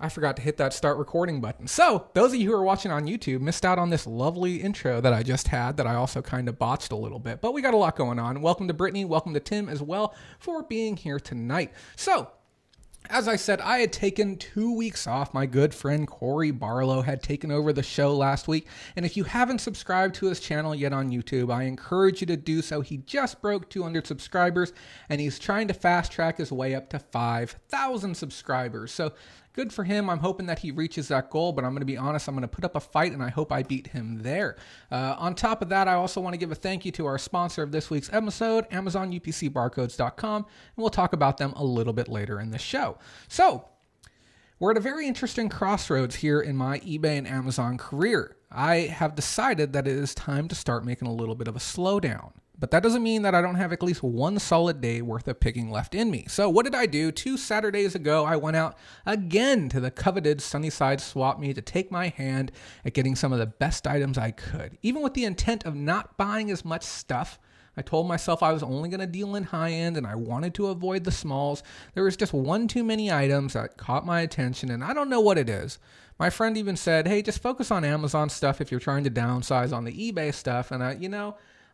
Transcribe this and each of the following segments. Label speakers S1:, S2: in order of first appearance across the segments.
S1: I forgot to hit that start recording button. So those of you who are watching on YouTube missed out on this lovely intro that I just had that I also kind of botched a little bit, but we got a lot going on. Welcome to Brittany. Welcome to Tim as well for being here tonight. So as I said, I had taken 2 weeks off. My good friend Corey Barlow had taken over the show last week. And if you haven't subscribed to his channel yet on YouTube, I encourage you to do so. He just broke 200 subscribers and he's trying to fast track his way up to 5,000 subscribers. So good for him. I'm hoping that he reaches that goal, but I'm going to be honest, I'm going to put up a fight and I hope I beat him there. On top of that, I also want to give a thank you to our sponsor of this week's episode, AmazonUPCBarcodes.com, and we'll talk about them a little bit later in the show. So, we're at a very interesting crossroads here in my eBay and Amazon career. I have decided that it is time to start making a little bit of a slowdown. But that doesn't mean that I don't have at least one solid day worth of picking left in me. So what did I do? 2 Saturdays ago, I went out again to the coveted Sunnyside Swap Meet to take my hand at getting some of the best items I could. Even with the intent of not buying as much stuff, I told myself I was only going to deal in high end and I wanted to avoid the smalls. There was just one too many items that caught my attention and I don't know what it is. My friend even said, hey, just focus on Amazon stuff if you're trying to downsize on the eBay stuff. And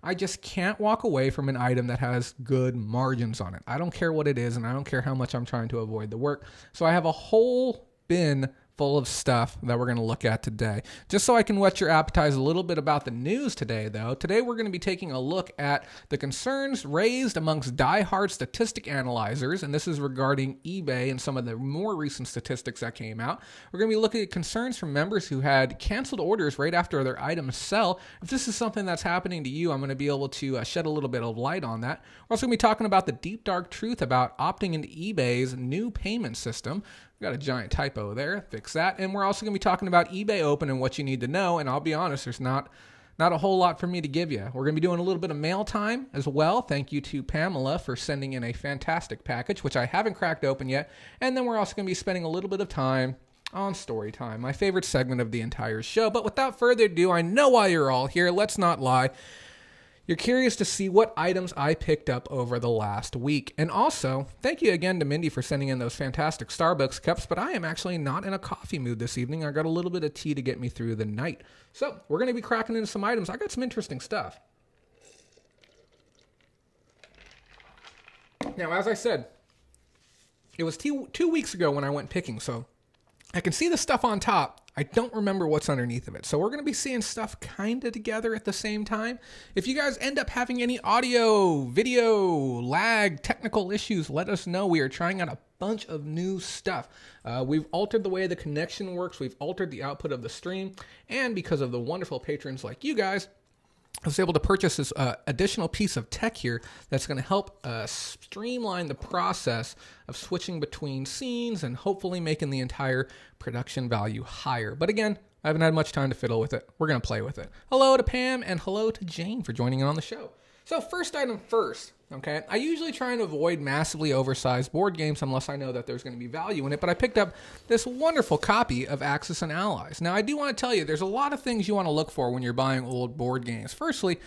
S1: I just can't walk away from an item that has good margins on it. I don't care what it is, and I don't care how much I'm trying to avoid the work. So I have a whole bin full of stuff that we're going to look at today. Just so I can whet your appetite a little bit about the news today, though. Today we're going to be taking a look at the concerns raised amongst die-hard statistic analyzers, and this is regarding eBay and some of the more recent statistics that came out. We're going to be looking at concerns from members who had canceled orders right after their items sell. If this is something that's happening to you, I'm going to be able to shed a little bit of light on that. We're also going to be talking about the deep, dark truth about opting into eBay's new payment system. We got a giant typo there, fix that. And we're also going to be talking about eBay Open and what you need to know. And I'll be honest, there's not a whole lot for me to give you. We're going to be doing a little bit of mail time as well. Thank you to Pamela for sending in a fantastic package, which I haven't cracked open yet. And then we're also going to be spending a little bit of time on story time, my favorite segment of the entire show. But without further ado, I know why you're all here. Let's not lie. You're curious to see what items I picked up over the last week. And also, thank you again to Mindy for sending in those fantastic Starbucks cups, but I am actually not in a coffee mood this evening. I got a little bit of tea to get me through the night. So, we're going to be cracking into some items. I got some interesting stuff. Now, as I said, it was 2 weeks ago when I went picking, so I can see the stuff on top. I don't remember what's underneath of it. So we're going to be seeing stuff kind of together at the same time. If you guys end up having any audio, video, lag, technical issues, let us know. We are trying out a bunch of new stuff. We've altered the way the connection works. We've altered the output of the stream. And because of the wonderful patrons like you guys, I was able to purchase this additional piece of tech here that's going to help streamline the process of switching between scenes and hopefully making the entire production value higher. But again, I haven't had much time to fiddle with it. We're going to play with it. Hello to Pam and hello to Jane for joining in on the show. So first item first, okay? I usually try and avoid massively oversized board games unless I know that there's going to be value in it, but I picked up this wonderful copy of Axis and Allies. Now, I do want to tell you, there's a lot of things you want to look for when you're buying old board games. Firstly,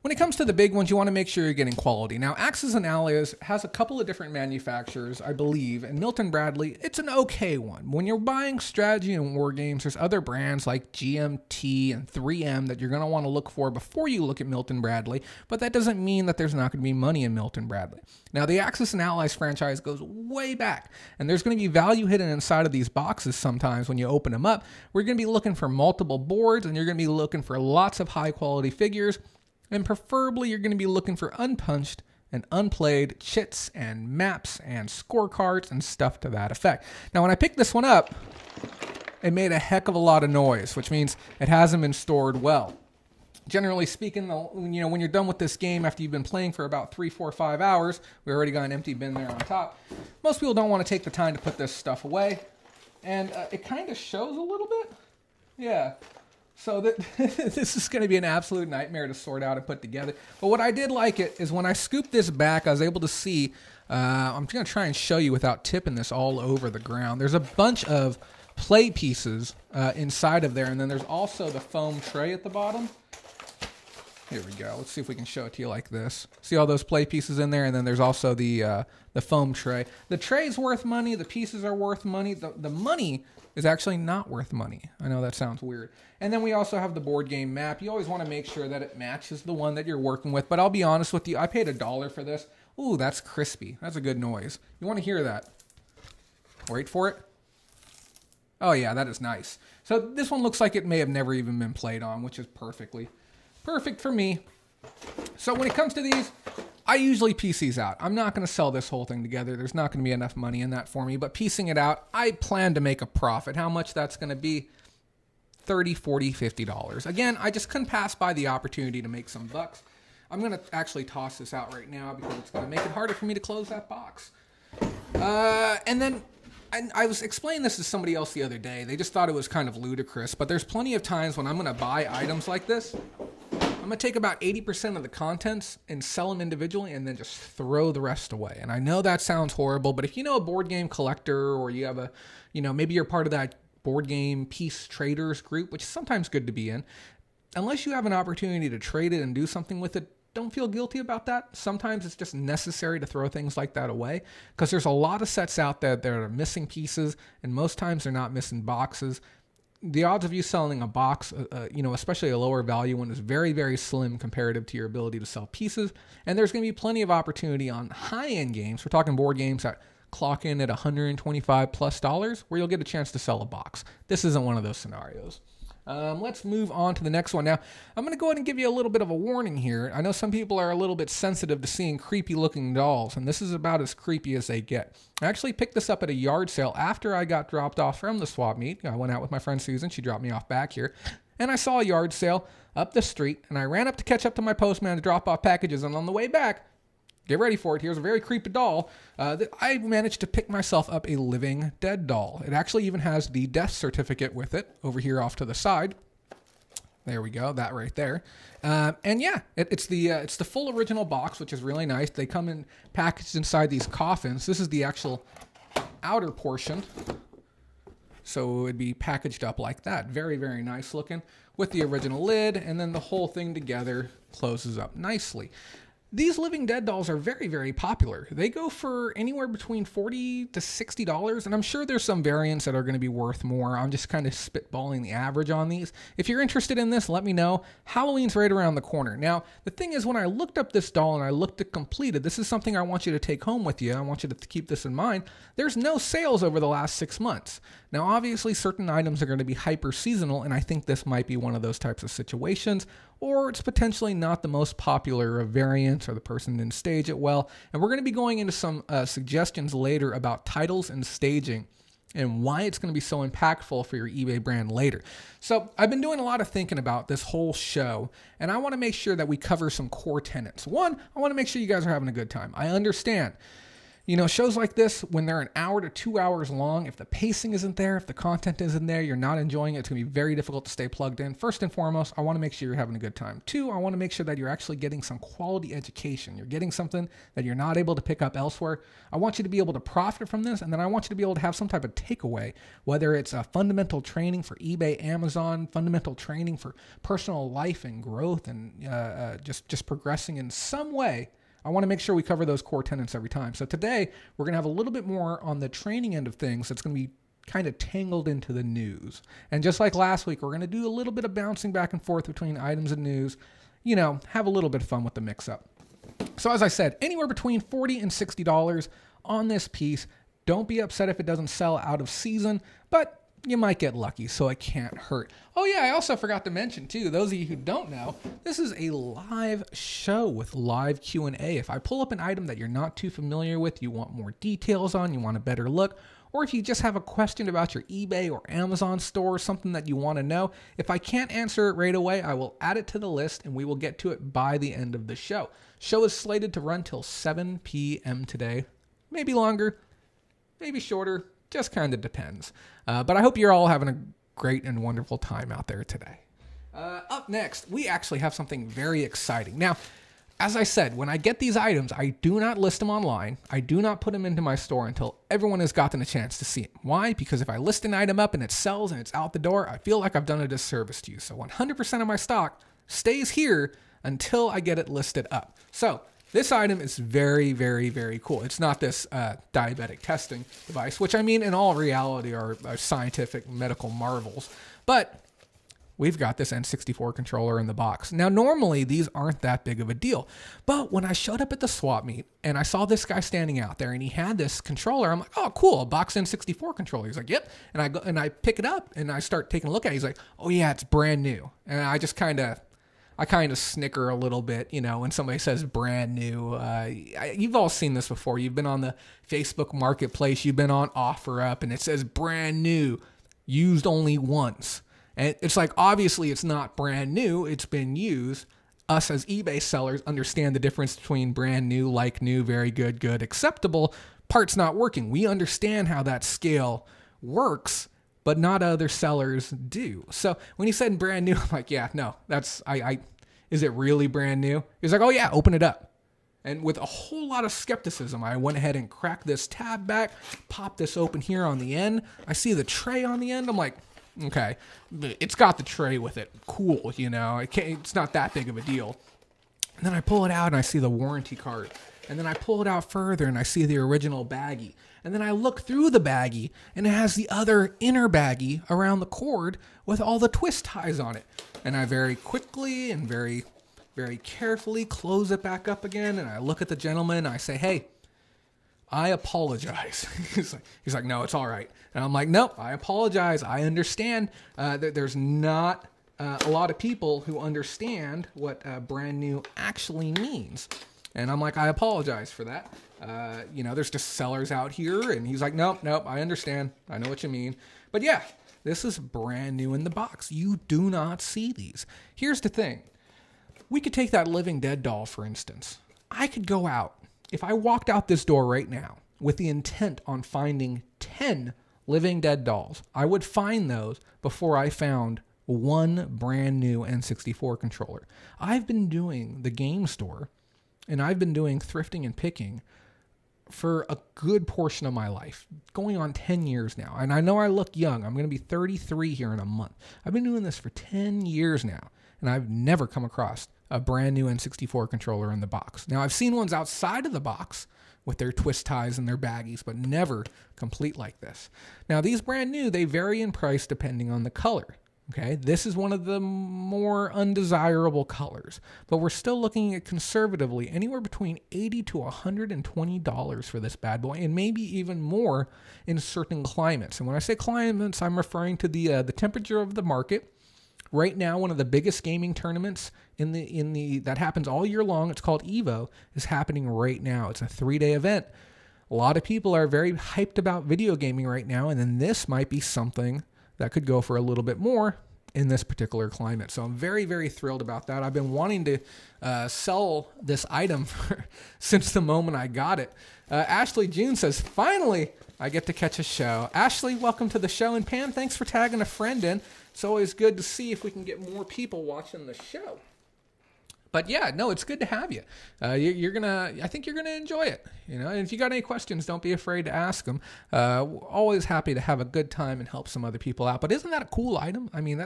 S1: when it comes to the big ones, you want to make sure you're getting quality. Now, Axis and Allies has a couple of different manufacturers, I believe, and Milton Bradley, it's an okay one. When you're buying strategy and war games, there's other brands like GMT and 3M that you're going to want to look for before you look at Milton Bradley, but that doesn't mean that there's not going to be money in Milton Bradley. Now, the Axis and Allies franchise goes way back, and there's going to be value hidden inside of these boxes sometimes when you open them up. We're going to be looking for multiple boards, and you're going to be looking for lots of high-quality figures. And preferably, you're going to be looking for unpunched and unplayed chits and maps and scorecards and stuff to that effect. Now, when I picked this one up, it made a heck of a lot of noise, which means it hasn't been stored well. Generally speaking, when you're done with this game after you've been playing for about 3, 4, 5 hours, we already got an empty bin there on top. Most people don't want to take the time to put this stuff away. And it kind of shows a little bit. Yeah. So this is going to be an absolute nightmare to sort out and put together. But what I did like it is when I scooped this back, I was able to see, I'm going to try and show you without tipping this all over the ground. There's a bunch of play pieces inside of there, and then there's also the foam tray at the bottom. Here we go. Let's see if we can show it to you like this. See all those play pieces in there? And then there's also the foam tray. The tray's worth money. The pieces are worth money. The money is actually not worth money. I know that sounds weird. And then we also have the board game map. You always want to make sure that it matches the one that you're working with. But I'll be honest with you, I paid $1 for this. Ooh, that's crispy. That's a good noise. You want to hear that? Wait for it. Oh yeah, that is nice. So this one looks like it may have never even been played on, which is perfect for me. So when it comes to these, I usually piece these out. I'm not going to sell this whole thing together. There's not going to be enough money in that for me. But piecing it out, I plan to make a profit. How much that's going to be? $30, $40, $50. Again, I just couldn't pass by the opportunity to make some bucks. I'm going to actually toss this out right now because it's going to make it harder for me to close that box. And then I was explaining this to somebody else the other day. They just thought it was kind of ludicrous. But there's plenty of times when I'm going to buy items like this. I'm going to take about 80% of the contents and sell them individually and then just throw the rest away. And I know that sounds horrible, but if you know a board game collector or you have maybe you're part of that board game piece traders group, which is sometimes good to be in, unless you have an opportunity to trade it and do something with it, don't feel guilty about that. Sometimes it's just necessary to throw things like that away because there's a lot of sets out there that are missing pieces, and most times they're not missing boxes. The odds of you selling a box, especially a lower value one, is very, very slim comparative to your ability to sell pieces. And there's going to be plenty of opportunity on high-end games. We're talking board games that clock in at $125+ where you'll get a chance to sell a box. This isn't one of those scenarios. Let's move on to the next one. Now, I'm going to go ahead and give you a little bit of a warning here. I know some people are a little bit sensitive to seeing creepy looking dolls, and this is about as creepy as they get. I actually picked this up at a yard sale after I got dropped off from the swap meet. I went out with my friend Susan. She dropped me off back here, and I saw a yard sale up the street, and I ran up to catch up to my postman to drop off packages, and on the way back, get ready for it. Here's a very creepy doll. I managed to pick myself up a living dead doll. It actually even has the death certificate with it over here off to the side. There we go, that right there. And yeah, it's the full original box, which is really nice. They come in packaged inside these coffins. This is the actual outer portion. So it'd be packaged up like that. Very, very nice looking with the original lid, and then the whole thing together closes up nicely. These Living Dead dolls are very, very popular. They go for anywhere between $40 to $60, and I'm sure there's some variants that are going to be worth more. I'm just kind of spitballing the average on these. If you're interested in this, let me know. Halloween's right around the corner. Now, the thing is, when I looked up this doll and I looked at completed, this is something I want you to take home with you. I want you to keep this in mind. There's no sales over the last 6 months. Now, obviously, certain items are going to be hyper seasonal, and I think this might be one of those types of situations, or it's potentially not the most popular of variants, or the person didn't stage it well. And we're going to be going into some suggestions later about titles and staging and why it's going to be so impactful for your eBay brand later. So I've been doing a lot of thinking about this whole show, and I want to make sure that we cover some core tenets. One, I want to make sure you guys are having a good time. I understand. Shows like this, when they're an hour to 2 hours long, if the pacing isn't there, if the content isn't there, you're not enjoying it, it's going to be very difficult to stay plugged in. First and foremost, I want to make sure you're having a good time. Two, I want to make sure that you're actually getting some quality education. You're getting something that you're not able to pick up elsewhere. I want you to be able to profit from this, and then I want you to be able to have some type of takeaway, whether it's a fundamental training for eBay, Amazon, fundamental training for personal life and growth, and just progressing in some way. I want to make sure we cover those core tenets every time. So today, we're going to have a little bit more on the training end of things that's going to be kind of tangled into the news. And just like last week, we're going to do a little bit of bouncing back and forth between items and news. Have a little bit of fun with the mix-up. So as I said, anywhere between $40 and $60 on this piece. Don't be upset if it doesn't sell out of season, but you might get lucky, so it can't hurt. Oh yeah, I also forgot to mention too, those of you who don't know, this is a live show with live Q&A. If I pull up an item that you're not too familiar with, you want more details on, you want a better look, or if you just have a question about your eBay or Amazon store, something that you want to know, if I can't answer it right away, I will add it to the list and we will get to it by the end of the show. Show is slated to run till 7 p.m. today. Maybe longer, maybe shorter. Just kind of depends. But I hope you're all having a great and wonderful time out there today. Up next, we actually have something very exciting. Now, as I said, when I get these items, I do not list them online. I do not put them into my store until everyone has gotten a chance to see it. Why? Because if I list an item up and it sells and it's out the door, I feel like I've done a disservice to you. So 100% of my stock stays here until I get it listed up. So this item is very, very, very cool. It's not this diabetic testing device, which I mean, in all reality are scientific medical marvels. But we've got this N64 controller in the box. Now, normally these aren't that big of a deal. But when I showed up at the swap meet and I saw this guy standing out there and he had this controller, I'm like, oh, cool, a box N64 controller. He's like, yep. And I go and I pick it up and I start taking a look at it. He's like, oh yeah, it's brand new. And I just kind of snicker a little bit, when somebody says brand new. You've all seen this before. You've been on the Facebook Marketplace. You've been on OfferUp, and it says brand new, used only once. And it's like, obviously, it's not brand new. It's been used. Us as eBay sellers understand the difference between brand new, like new, very good, good, acceptable, parts not working. We understand how that scale works, but not other sellers do. So when he said brand new, I'm like, yeah, no, is it really brand new? He's like, oh yeah, open it up. And with a whole lot of skepticism, I went ahead and cracked this tab back, popped this open here on the end. I see the tray on the end. I'm like, okay, it's got the tray with it. Cool, it's not that big of a deal. And then I pull it out and I see the warranty card. And then I pull it out further and I see the original baggie. And then I look through the baggie and it has the other inner baggie around the cord with all the twist ties on it. And I very quickly and very, very carefully close it back up again. And I look at the gentleman and I say, hey, I apologize. He's like, no, it's all right. And I'm like, no, I apologize. I understand that there's not a lot of people who understand what brand new actually means. And I'm like, I apologize for that. There's just sellers out here. And he's like, nope, I understand. I know what you mean. But yeah, this is brand new in the box. You do not see these. Here's the thing. We could take that Living Dead doll, for instance. I could go out. If I walked out this door right now with the intent on finding 10 Living Dead dolls, I would find those before I found one brand new N64 controller. I've been doing the game store and I've been doing thrifting and picking for a good portion of my life, going on 10 years now. And I know I look young. I'm going to be 33 here in a month. I've been doing this for 10 years now, and I've never come across a brand new N64 controller in the box. Now, I've seen ones outside of the box with their twist ties and their baggies, but never complete like this. Now, these brand new, they vary in price depending on the color. Okay, this is one of the more undesirable colors, but we're still looking at conservatively anywhere between $80 to $120 for this bad boy, and maybe even more in certain climates. And when I say climates, I'm referring to the temperature of the market. Right now, one of the biggest gaming tournaments in the that happens all year long, it's called Evo, is happening right now. It's a 3-day event. A lot of people are very hyped about video gaming right now, and then this might be something that could go for a little bit more in this particular climate. So I'm very, very thrilled about that. I've been wanting to sell this item since the moment I got it. Ashley June says, finally, I get to catch a show. Ashley, welcome to the show. And Pam, thanks for tagging a friend in. It's always good to see if we can get more people watching the show. But yeah, no, it's good to have you. I think you're gonna enjoy it. And if you got any questions, don't be afraid to ask them. Always happy to have a good time and help some other people out. But isn't that a cool item? I mean,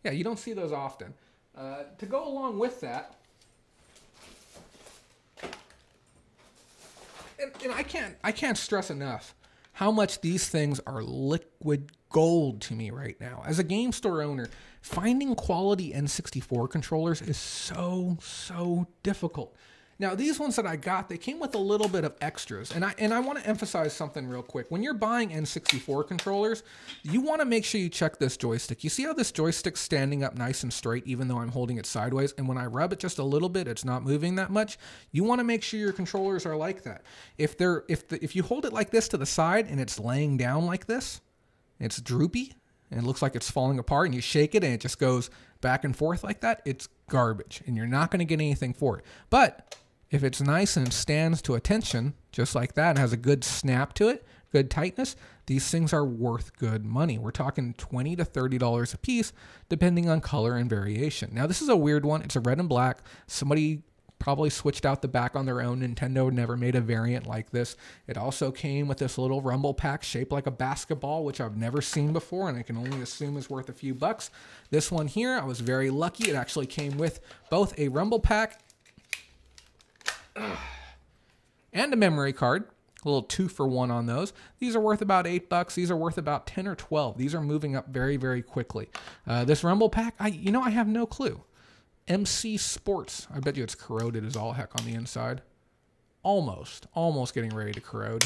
S1: you don't see those often. To go along with that, and I can't stress enough how much these things are liquid gold to me right now. As a game store owner, finding quality N64 controllers is so difficult. Now, these ones that I got, they came with a little bit of extras. And I want to emphasize something real quick. When you're buying N64 controllers, you want to make sure you check this joystick. You see how this joystick's standing up nice and straight, even though I'm holding it sideways? And when I rub it just a little bit, it's not moving that much. You want to make sure your controllers are like that. If you hold it like this to the side and it's laying down like this, it's droopy, and it looks like it's falling apart, and you shake it and it just goes back and forth like that, it's garbage, and you're not going to get anything for it. But if it's nice and stands to attention, just like that, and has a good snap to it, good tightness, these things are worth good money. We're talking $20 to $30 a piece, depending on color and variation. Now, this is a weird one. It's a red and black. Somebody probably switched out the back on their own. Nintendo never made a variant like this. It also came with this little rumble pack shaped like a basketball, which I've never seen before, and I can only assume is worth a few bucks. This one here, I was very lucky. It actually came with both a rumble pack and a memory card. A little 2-for-1 on those. These are worth about $8. These are worth about 10 or 12. These are moving up very, very quickly. This rumble pack, I have no clue. MC Sports. I bet you it's corroded as all heck on the inside. Almost getting ready to corrode.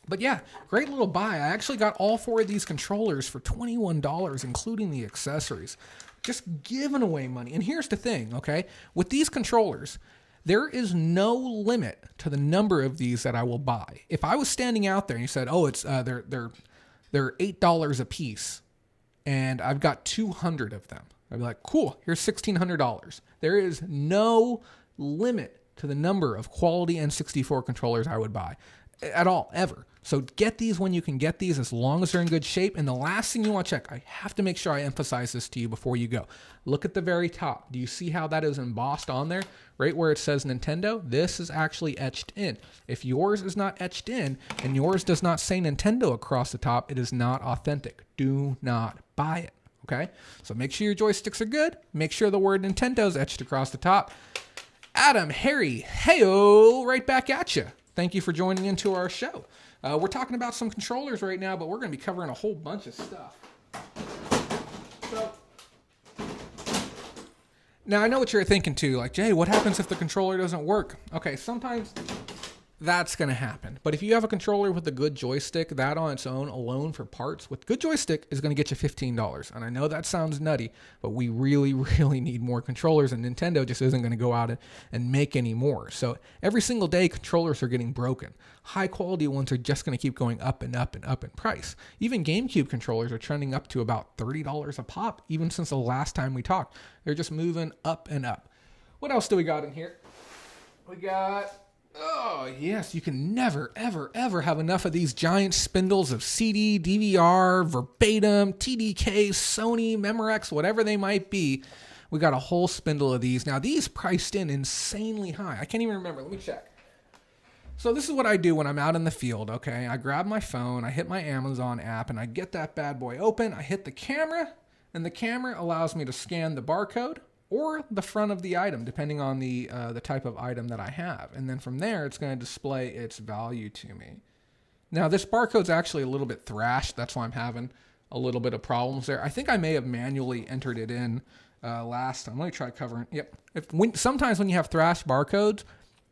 S1: But yeah, great little buy. I actually got all 4 of these controllers for $21, including the accessories. Just giving away money. And here's the thing, okay? With these controllers, there is no limit to the number of these that I will buy. If I was standing out there and you said, "Oh, it's they're $8 a piece," and I've got 200 of them, I'd be like, "Cool, here's $1,600." There is no limit to the number of quality N64 controllers I would buy at all, ever. So get these when you can get these, as long as they're in good shape. And the last thing you want to check, I have to make sure I emphasize this to you before you go. Look at the very top. Do you see how that is embossed on there? Right where it says Nintendo, this is actually etched in. If yours is not etched in and yours does not say Nintendo across the top, it is not authentic. Do not buy it, okay? So make sure your joysticks are good. Make sure the word Nintendo is etched across the top. Adam, Harry, heyo, right back at you. Thank you for joining into our show. We're talking about some controllers right now, but we're going to be covering a whole bunch of stuff. So, now I know what you're thinking too, like, Jay, what happens if the controller doesn't work? Okay, sometimes that's going to happen. But if you have a controller with a good joystick, that on its own alone for parts with good joystick is going to get you $15. And I know that sounds nutty, but we really, really need more controllers, and Nintendo just isn't going to go out and make any more. So every single day, controllers are getting broken. High quality ones are just going to keep going up and up and up in price. Even GameCube controllers are trending up to about $30 a pop, even since the last time we talked. They're just moving up and up. What else do we got in here? We got... Oh, yes, you can never, ever, ever have enough of these giant spindles of CD, DVR, Verbatim, TDK, Sony, Memorex, whatever they might be. We got a whole spindle of these. Now, these priced in insanely high. I can't even remember. Let me check. So this is what I do when I'm out in the field, okay? I grab my phone, I hit my Amazon app, and I get that bad boy open. I hit the camera, and the camera allows me to scan the barcode or the front of the item, depending on the type of item that I have. And then from there, it's going to display its value to me. Now, this barcode's actually a little bit thrashed. That's why I'm having a little bit of problems there. I think I may have manually entered it in last time. Let me try covering. Yep. Sometimes when you have thrashed barcodes,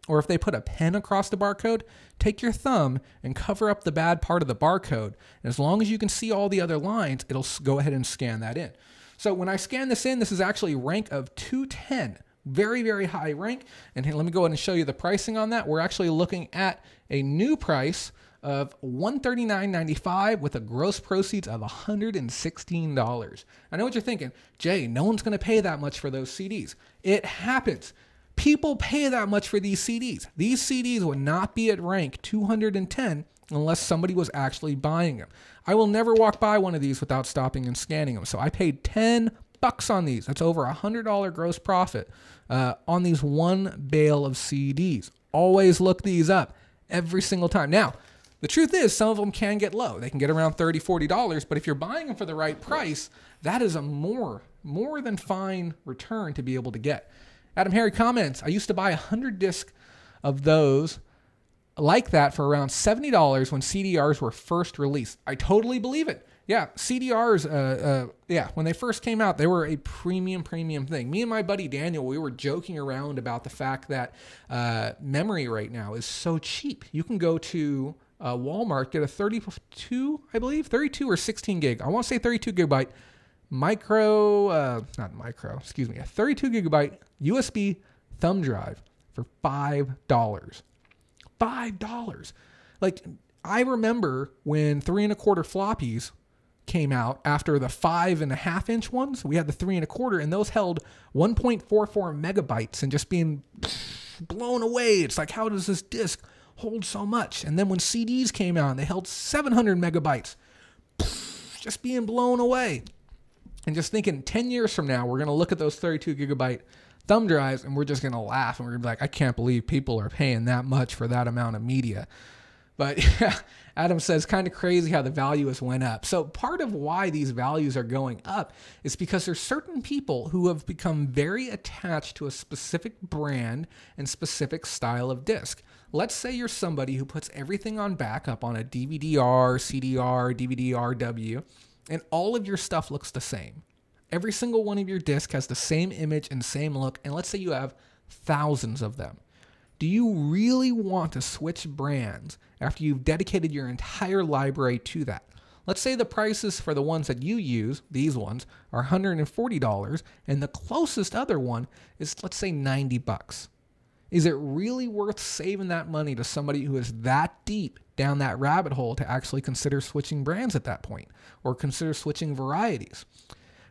S1: or if they put a pen across the barcode, take your thumb and cover up the bad part of the barcode. And as long as you can see all the other lines, it'll go ahead and scan that in. So when I scan this in, this is actually rank of 210. Very, very high rank. And here, let me go ahead and show you the pricing on that. We're actually looking at a new price of $139.95 with a gross proceeds of $116. I know what you're thinking. Jay, no one's going to pay that much for those CDs. It happens. People pay that much for these CDs. These CDs would not be at rank 210 unless somebody was actually buying them. I will never walk by one of these without stopping and scanning them. So I paid $10 on these. That's over $100 gross profit on these one bale of CDs. Always look these up every single time. Now, the truth is some of them can get low. They can get around $30, $40, but if you're buying them for the right price, that is a more than fine return to be able to get. Adam Harry comments, I used to buy 100 discs of those like that for around $70 when CDRs were first released. I totally believe it. Yeah, CDRs, when they first came out, they were a premium thing. Me and my buddy Daniel, we were joking around about the fact that memory right now is so cheap. You can go to Walmart, get a 32 or 16 gig. I want to say 32 gigabyte a 32 gigabyte USB thumb drive for $5. $5. Like, I remember when 3 1/4 floppies came out after the 5.5 inch ones. We had the 3 1/4, and those held 1.44 megabytes, and just being blown away. It's like, how does this disc hold so much? And then when CDs came out, they held 700 megabytes. Just being blown away. And just thinking 10 years from now, we're going to look at those 32 gigabyte thumb drives, and we're just going to laugh and we're going to be like, I can't believe people are paying that much for that amount of media. But yeah, Adam says kind of crazy how the value has went up. So part of why these values are going up is because there's certain people who have become very attached to a specific brand and specific style of disc. Let's say you're somebody who puts everything on backup on a DVD-R, CDR, DVD-RW, and all of your stuff looks the same. Every single one of your discs has the same image and same look, and let's say you have thousands of them. Do you really want to switch brands after you've dedicated your entire library to that? Let's say the prices for the ones that you use, these ones, are $140, and the closest other one is, let's say, $90. Is it really worth saving that money to somebody who is that deep down that rabbit hole to actually consider switching brands at that point, or consider switching varieties?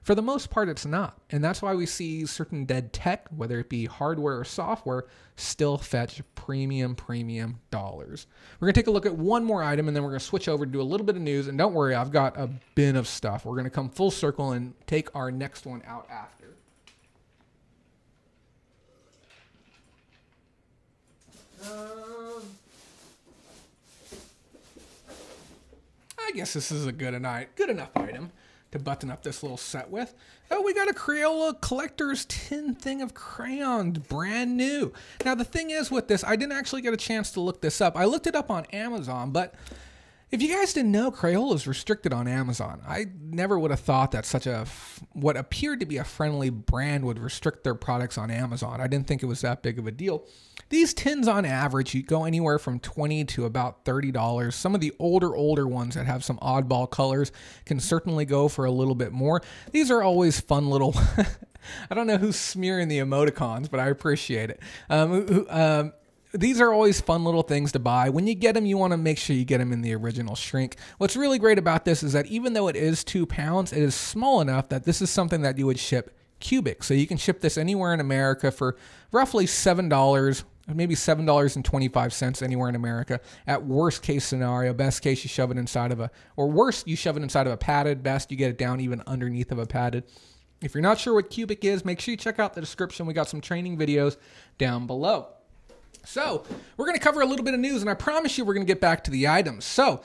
S1: For the most part, it's not. And that's why we see certain dead tech, whether it be hardware or software, still fetch premium dollars. We're going to take a look at one more item, and then we're going to switch over to do a little bit of news. And don't worry, I've got a bin of stuff. We're going to come full circle and take our next one out after. I guess this is a good enough item to button up this little set with. Oh, we got a Crayola collector's tin thing of crayons, brand new. Now, the thing is with this, I didn't actually get a chance to look this up. I looked it up on Amazon, but if you guys didn't know, Crayola is restricted on Amazon. I never would have thought that what appeared to be a friendly brand would restrict their products on Amazon. I didn't think it was that big of a deal. These tins on average, you go anywhere from $20 to about $30. Some of the older ones that have some oddball colors can certainly go for a little bit more. These are always fun little, I don't know who's smearing the emoticons, but I appreciate it. These are always fun little things to buy. When you get them, you want to make sure you get them in the original shrink. What's really great about this is that even though it is 2 pounds, it is small enough that this is something that you would ship cubic. So you can ship this anywhere in America for roughly $7, maybe $7.25 anywhere in America. At worst case scenario, best case you shove it inside of you shove it inside of a padded. Best you get it down even underneath of a padded. If you're not sure what cubic is, make sure you check out the description. We got some training videos down below. So we're going to cover a little bit of news, and I promise you we're going to get back to the items. So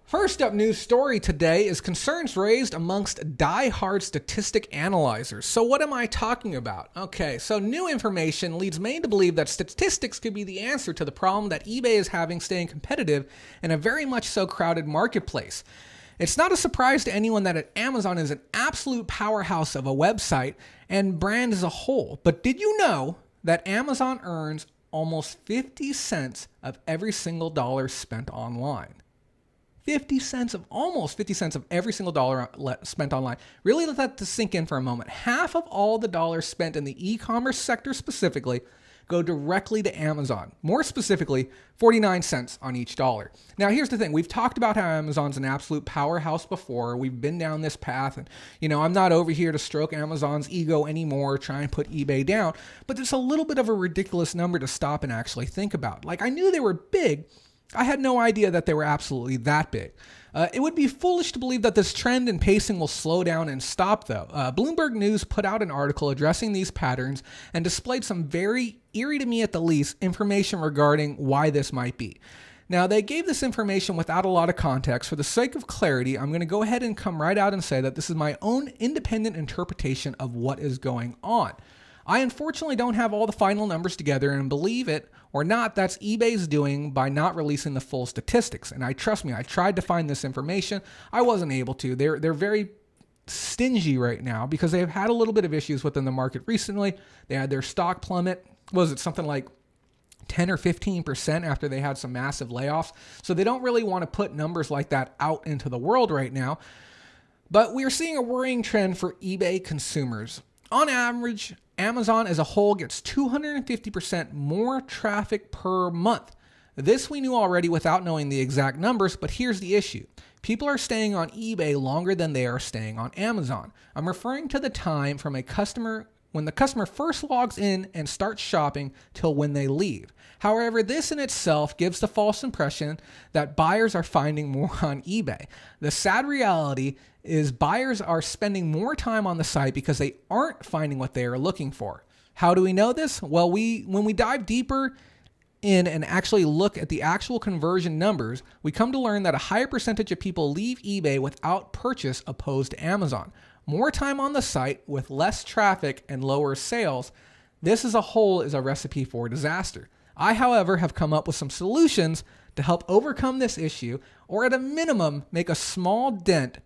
S1: first up news story today is concerns raised amongst die-hard statistic analyzers. So what am I talking about? Okay, so new information leads many to believe that statistics could be the answer to the problem that eBay is having staying competitive in a very much so crowded marketplace. It's not a surprise to anyone that Amazon is an absolute powerhouse of a website and brand as a whole. But did you know that Amazon earns almost 50 cents of every single dollar spent online? Almost 50 cents of every single dollar spent online. Really let that to sink in for a moment. Half of all the dollars spent in the e-commerce sector specifically go directly to Amazon. More specifically, 49 cents on each dollar. Now, here's the thing. We've talked about how Amazon's an absolute powerhouse before. We've been down this path, and I'm not over here to stroke Amazon's ego anymore, try and put eBay down, but it's a little bit of a ridiculous number to stop and actually think about. Like, I knew they were big. I had no idea that they were absolutely that big. It would be foolish to believe that this trend and pacing will slow down and stop, though. Bloomberg News put out an article addressing these patterns and displayed some very eerie, to me at the least, information regarding why this might be. Now, they gave this information without a lot of context. For the sake of clarity, I'm going to go ahead and come right out and say that this is my own independent interpretation of what is going on. I unfortunately don't have all the final numbers together, and believe it or not, that's eBay's doing by not releasing the full statistics. And trust me, I tried to find this information. I wasn't able to. They're very stingy right now because they've had a little bit of issues within the market recently. They had their stock plummet. Was it something like 10 or 15% after they had some massive layoffs? So they don't really want to put numbers like that out into the world right now. But we are seeing a worrying trend for eBay consumers. On average, Amazon as a whole gets 250% more traffic per month. This we knew already without knowing the exact numbers, but here's the issue. People are staying on eBay longer than they are staying on Amazon. I'm referring to the time from when the customer first logs in and starts shopping till when they leave. However, this in itself gives the false impression that buyers are finding more on eBay. The sad reality is buyers are spending more time on the site because they aren't finding what they are looking for. How do we know this? Well, when we dive deeper in and actually look at the actual conversion numbers, we come to learn that a higher percentage of people leave eBay without purchase opposed to Amazon. More time on the site with less traffic and lower sales. This as a whole is a recipe for disaster. I, however, have come up with some solutions to help overcome this issue, or at a minimum, make a small dent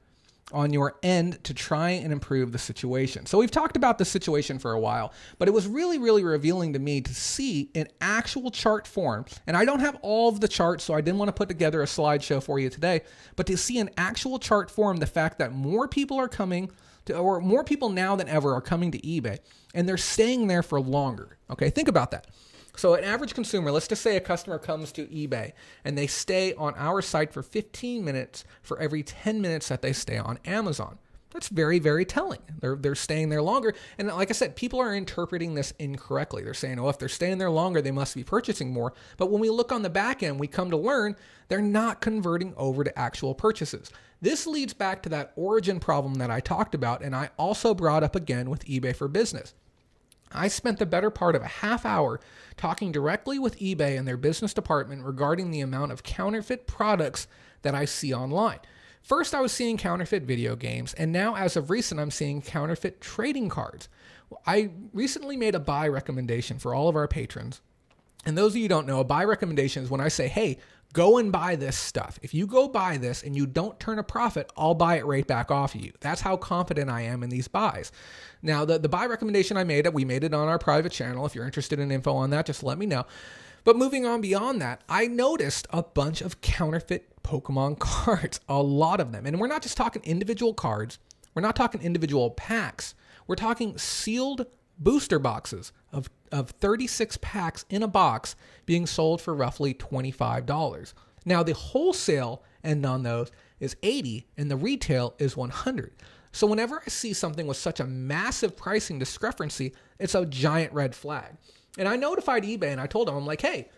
S1: on your end to try and improve the situation. So we've talked about the situation for a while, but it was really, really revealing to me to see in actual chart form, and I don't have all of the charts, so I didn't want to put together a slideshow for you today, but to see in actual chart form the fact that more people are coming to, or more people now than ever are coming to eBay, and they're staying there for longer. Okay, think about that. So an average consumer, let's just say a customer comes to eBay and they stay on our site for 15 minutes for every 10 minutes that they stay on Amazon. That's very, very telling. They're staying there longer. And like I said, people are interpreting this incorrectly. They're saying, oh, if they're staying there longer, they must be purchasing more. But when we look on the back end, we come to learn they're not converting over to actual purchases. This leads back to that origin problem that I talked about, and I also brought up again with eBay for Business. I spent the better part of a half hour talking directly with eBay and their business department regarding the amount of counterfeit products that I see online. First, I was seeing counterfeit video games, and now as of recent, I'm seeing counterfeit trading cards. I recently made a buy recommendation for all of our patrons. And those of you who don't know, a buy recommendation is when I say, hey, go and buy this stuff. If you go buy this and you don't turn a profit, I'll buy it right back off of you. That's how confident I am in these buys. Now, the buy recommendation we made it on our private channel. If you're interested in info on that, just let me know. But moving on beyond that, I noticed a bunch of counterfeit Pokemon cards, a lot of them. And we're not just talking individual cards. We're not talking individual packs. We're talking sealed booster boxes of 36 packs in a box being sold for roughly $25. Now, the wholesale end on those is $80 and the retail is $100. So whenever I see something with such a massive pricing discrepancy, it's a giant red flag. And I notified eBay and I told them, I'm like, hey,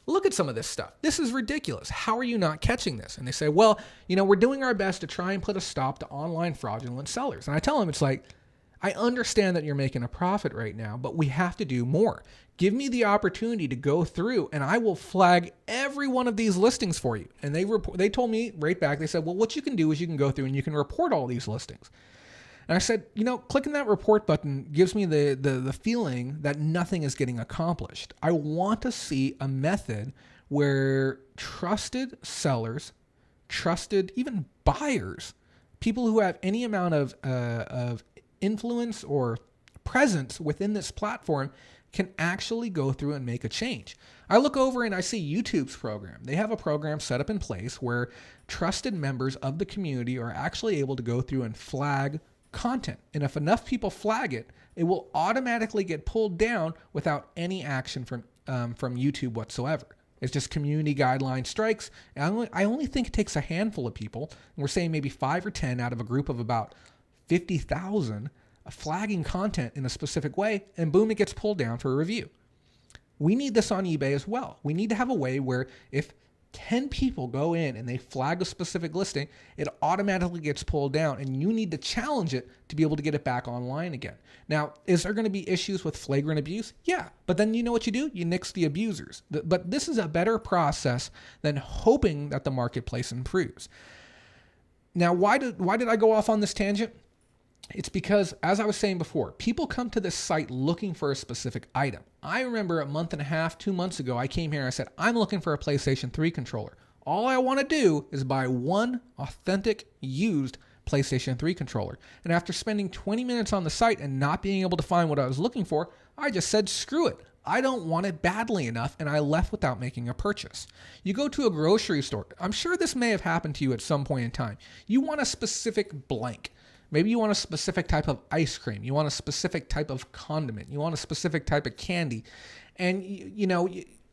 S1: look at some of this stuff. This is ridiculous. How are you not catching this? And they say, well, we're doing our best to try and put a stop to online fraudulent sellers. And I tell them, it's like, I understand that you're making a profit right now, but we have to do more. Give me the opportunity to go through and I will flag every one of these listings for you. And they told me right back, they said, well, what you can do is you can go through and you can report all these listings. And I said, clicking that report button gives me the feeling that nothing is getting accomplished. I want to see a method where trusted sellers, trusted even buyers, people who have any amount of influence or presence within this platform can actually go through and make a change. I look over and I see YouTube's program. They have a program set up in place where trusted members of the community are actually able to go through and flag content. And if enough people flag it, it will automatically get pulled down without any action from YouTube whatsoever. It's just community guideline strikes. And I only think it takes a handful of people, and we're saying maybe 5 or 10 out of a group of about 50,000 flagging content in a specific way, and boom, it gets pulled down for a review. We need this on eBay as well. We need to have a way where if 10 people go in and they flag a specific listing, it automatically gets pulled down, and you need to challenge it to be able to get it back online again. Now, is there going to be issues with flagrant abuse? Yeah, but then you know what you do? You nix the abusers. But this is a better process than hoping that the marketplace improves. Now, why did I go off on this tangent? It's because, as I was saying before, people come to this site looking for a specific item. I remember a month and a half, 2 months ago, I came here and I said, I'm looking for a PlayStation 3 controller. All I want to do is buy one authentic, used PlayStation 3 controller. And after spending 20 minutes on the site and not being able to find what I was looking for, I just said, screw it. I don't want it badly enough, and I left without making a purchase. You go to a grocery store. I'm sure this may have happened to you at some point in time. You want a specific blank. Maybe you want a specific type of ice cream. You want a specific type of condiment. You want a specific type of candy. And,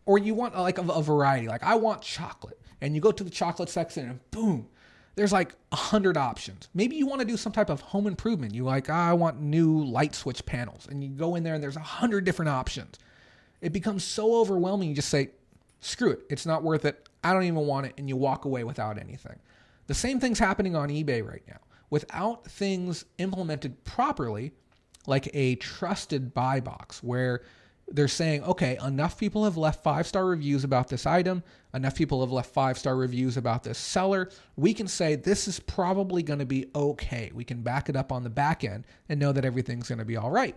S1: or you want like a variety. Like, I want chocolate. And you go to the chocolate section and boom, there's like 100 options. Maybe you want to do some type of home improvement. You like, I want new light switch panels. And you go in there and there's 100 different options. It becomes so overwhelming. You just say, screw it. It's not worth it. I don't even want it. And you walk away without anything. The same thing's happening on eBay right now. Without things implemented properly, like a trusted buy box where they're saying, okay, enough people have left 5-star reviews about this item, enough people have left 5-star reviews about this seller. We can say this is probably going to be okay. We can back it up on the back end and know that everything's going to be all right.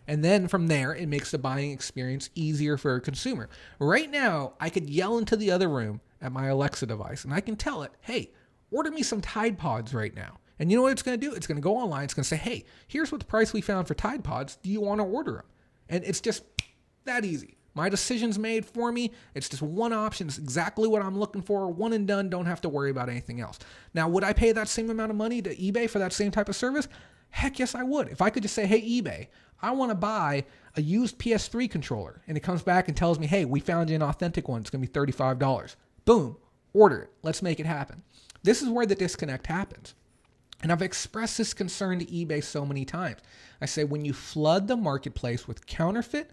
S1: And then from there, it makes the buying experience easier for a consumer. Right now, I could yell into the other room at my Alexa device and I can tell it, hey, order me some Tide Pods right now. And you know what it's going to do? It's going to go online. It's going to say, hey, here's what the price we found for Tide Pods. Do you want to order them? And it's just that easy. My decision's made for me. It's just one option. It's exactly what I'm looking for. One and done. Don't have to worry about anything else. Now, would I pay that same amount of money to eBay for that same type of service? Heck yes, I would. If I could just say, hey, eBay, I want to buy a used PS3 controller. And it comes back and tells me, hey, we found you an authentic one. It's going to be $35. Boom. Order it. Let's make it happen. This is where the disconnect happens. And I've expressed this concern to eBay so many times. I say when you flood the marketplace with counterfeit,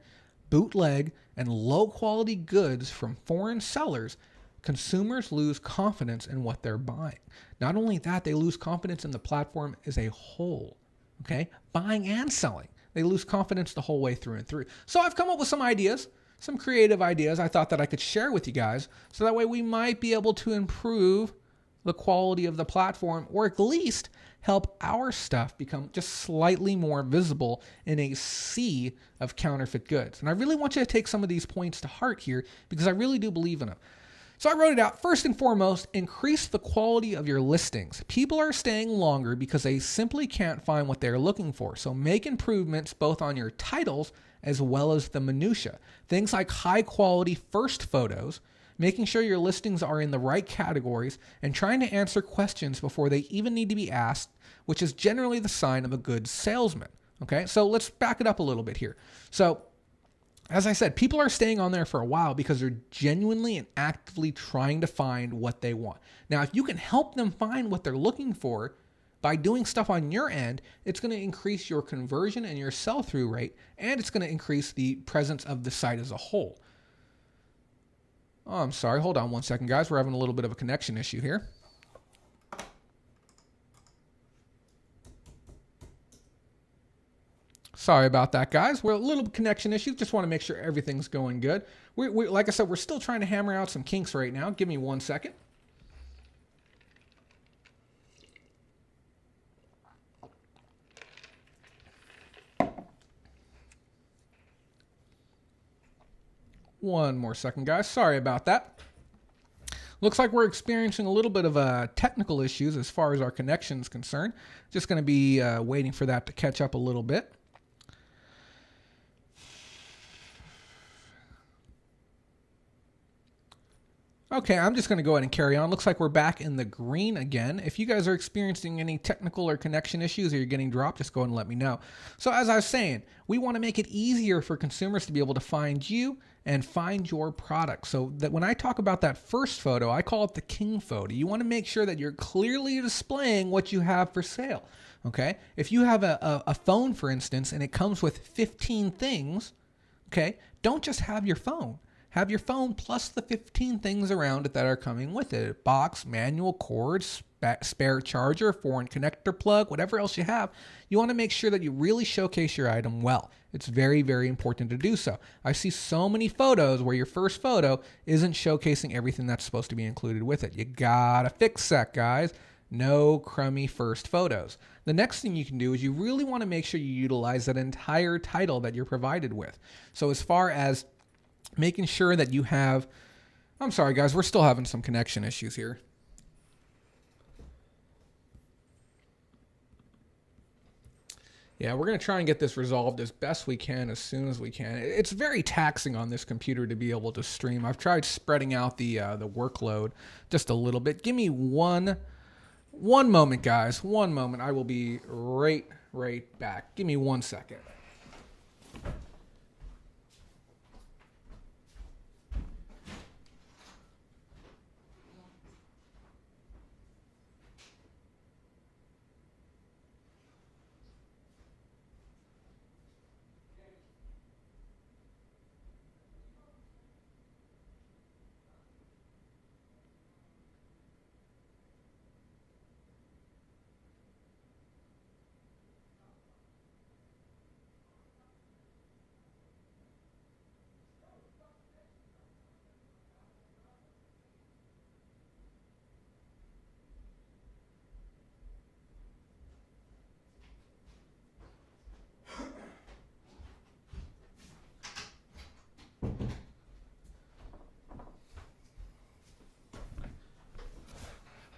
S1: bootleg, and low-quality goods from foreign sellers, consumers lose confidence in what they're buying. Not only that, they lose confidence in the platform as a whole, okay? Buying and selling. They lose confidence the whole way through and through. So I've come up with some ideas, some creative ideas I thought that I could share with you guys, so that way we might be able to improve the quality of the platform, or at least help our stuff become just slightly more visible in a sea of counterfeit goods. And I really want you to take some of these points to heart here because I really do believe in them. So I wrote it out. First and foremost, increase the quality of your listings. People are staying longer because they simply can't find what they're looking for. So make improvements both on your titles as well as the minutia. Things like high quality first photos, making sure your listings are in the right categories, and trying to answer questions before they even need to be asked, which is generally the sign of a good salesman. Okay, so let's back it up a little bit here. So, as I said, people are staying on there for a while because they're genuinely and actively trying to find what they want. Now, if you can help them find what they're looking for by doing stuff on your end, it's going to increase your conversion and your sell-through rate, and it's going to increase the presence of the site as a whole. Oh, I'm sorry. Hold on one second, guys. We're having a little bit of a connection issue here. Sorry about that, guys. We're a little connection issue. Just want to make sure everything's going good. We like I said, we're still trying to hammer out some kinks right now. Give me 1 second. One more second, guys. Sorry about that. Looks like we're experiencing a little bit of technical issues as far as our connection is concerned. Just going to be waiting for that to catch up a little bit. Okay, I'm just going to go ahead and carry on. Looks like we're back in the green again. If you guys are experiencing any technical or connection issues or you're getting dropped, just go ahead and let me know. So as I was saying, we want to make it easier for consumers to be able to find you and find your product. So that when I talk about that first photo, I call it the king photo. You want to make sure that you're clearly displaying what you have for sale. Okay? If you have a phone, for instance, and it comes with 15 things, okay, don't just have your phone. Have your phone plus the 15 things around it that are coming with it. Box, manual, cord, spare charger, foreign connector plug, whatever else you have. You want to make sure that you really showcase your item well. It's very, very important to do so. I see so many photos where your first photo isn't showcasing everything that's supposed to be included with it. You gotta fix that, guys. No crummy first photos. The next thing you can do is you really want to make sure you utilize that entire title that you're provided with. So as far as making sure that you have, I'm sorry guys, we're still having some connection issues here. Yeah, we're going to try and get this resolved as best we can, as soon as we can. It's very taxing on this computer to be able to stream. I've tried spreading out the workload just a little bit. Give me one moment, guys. One moment. I will be right back. Give me 1 second.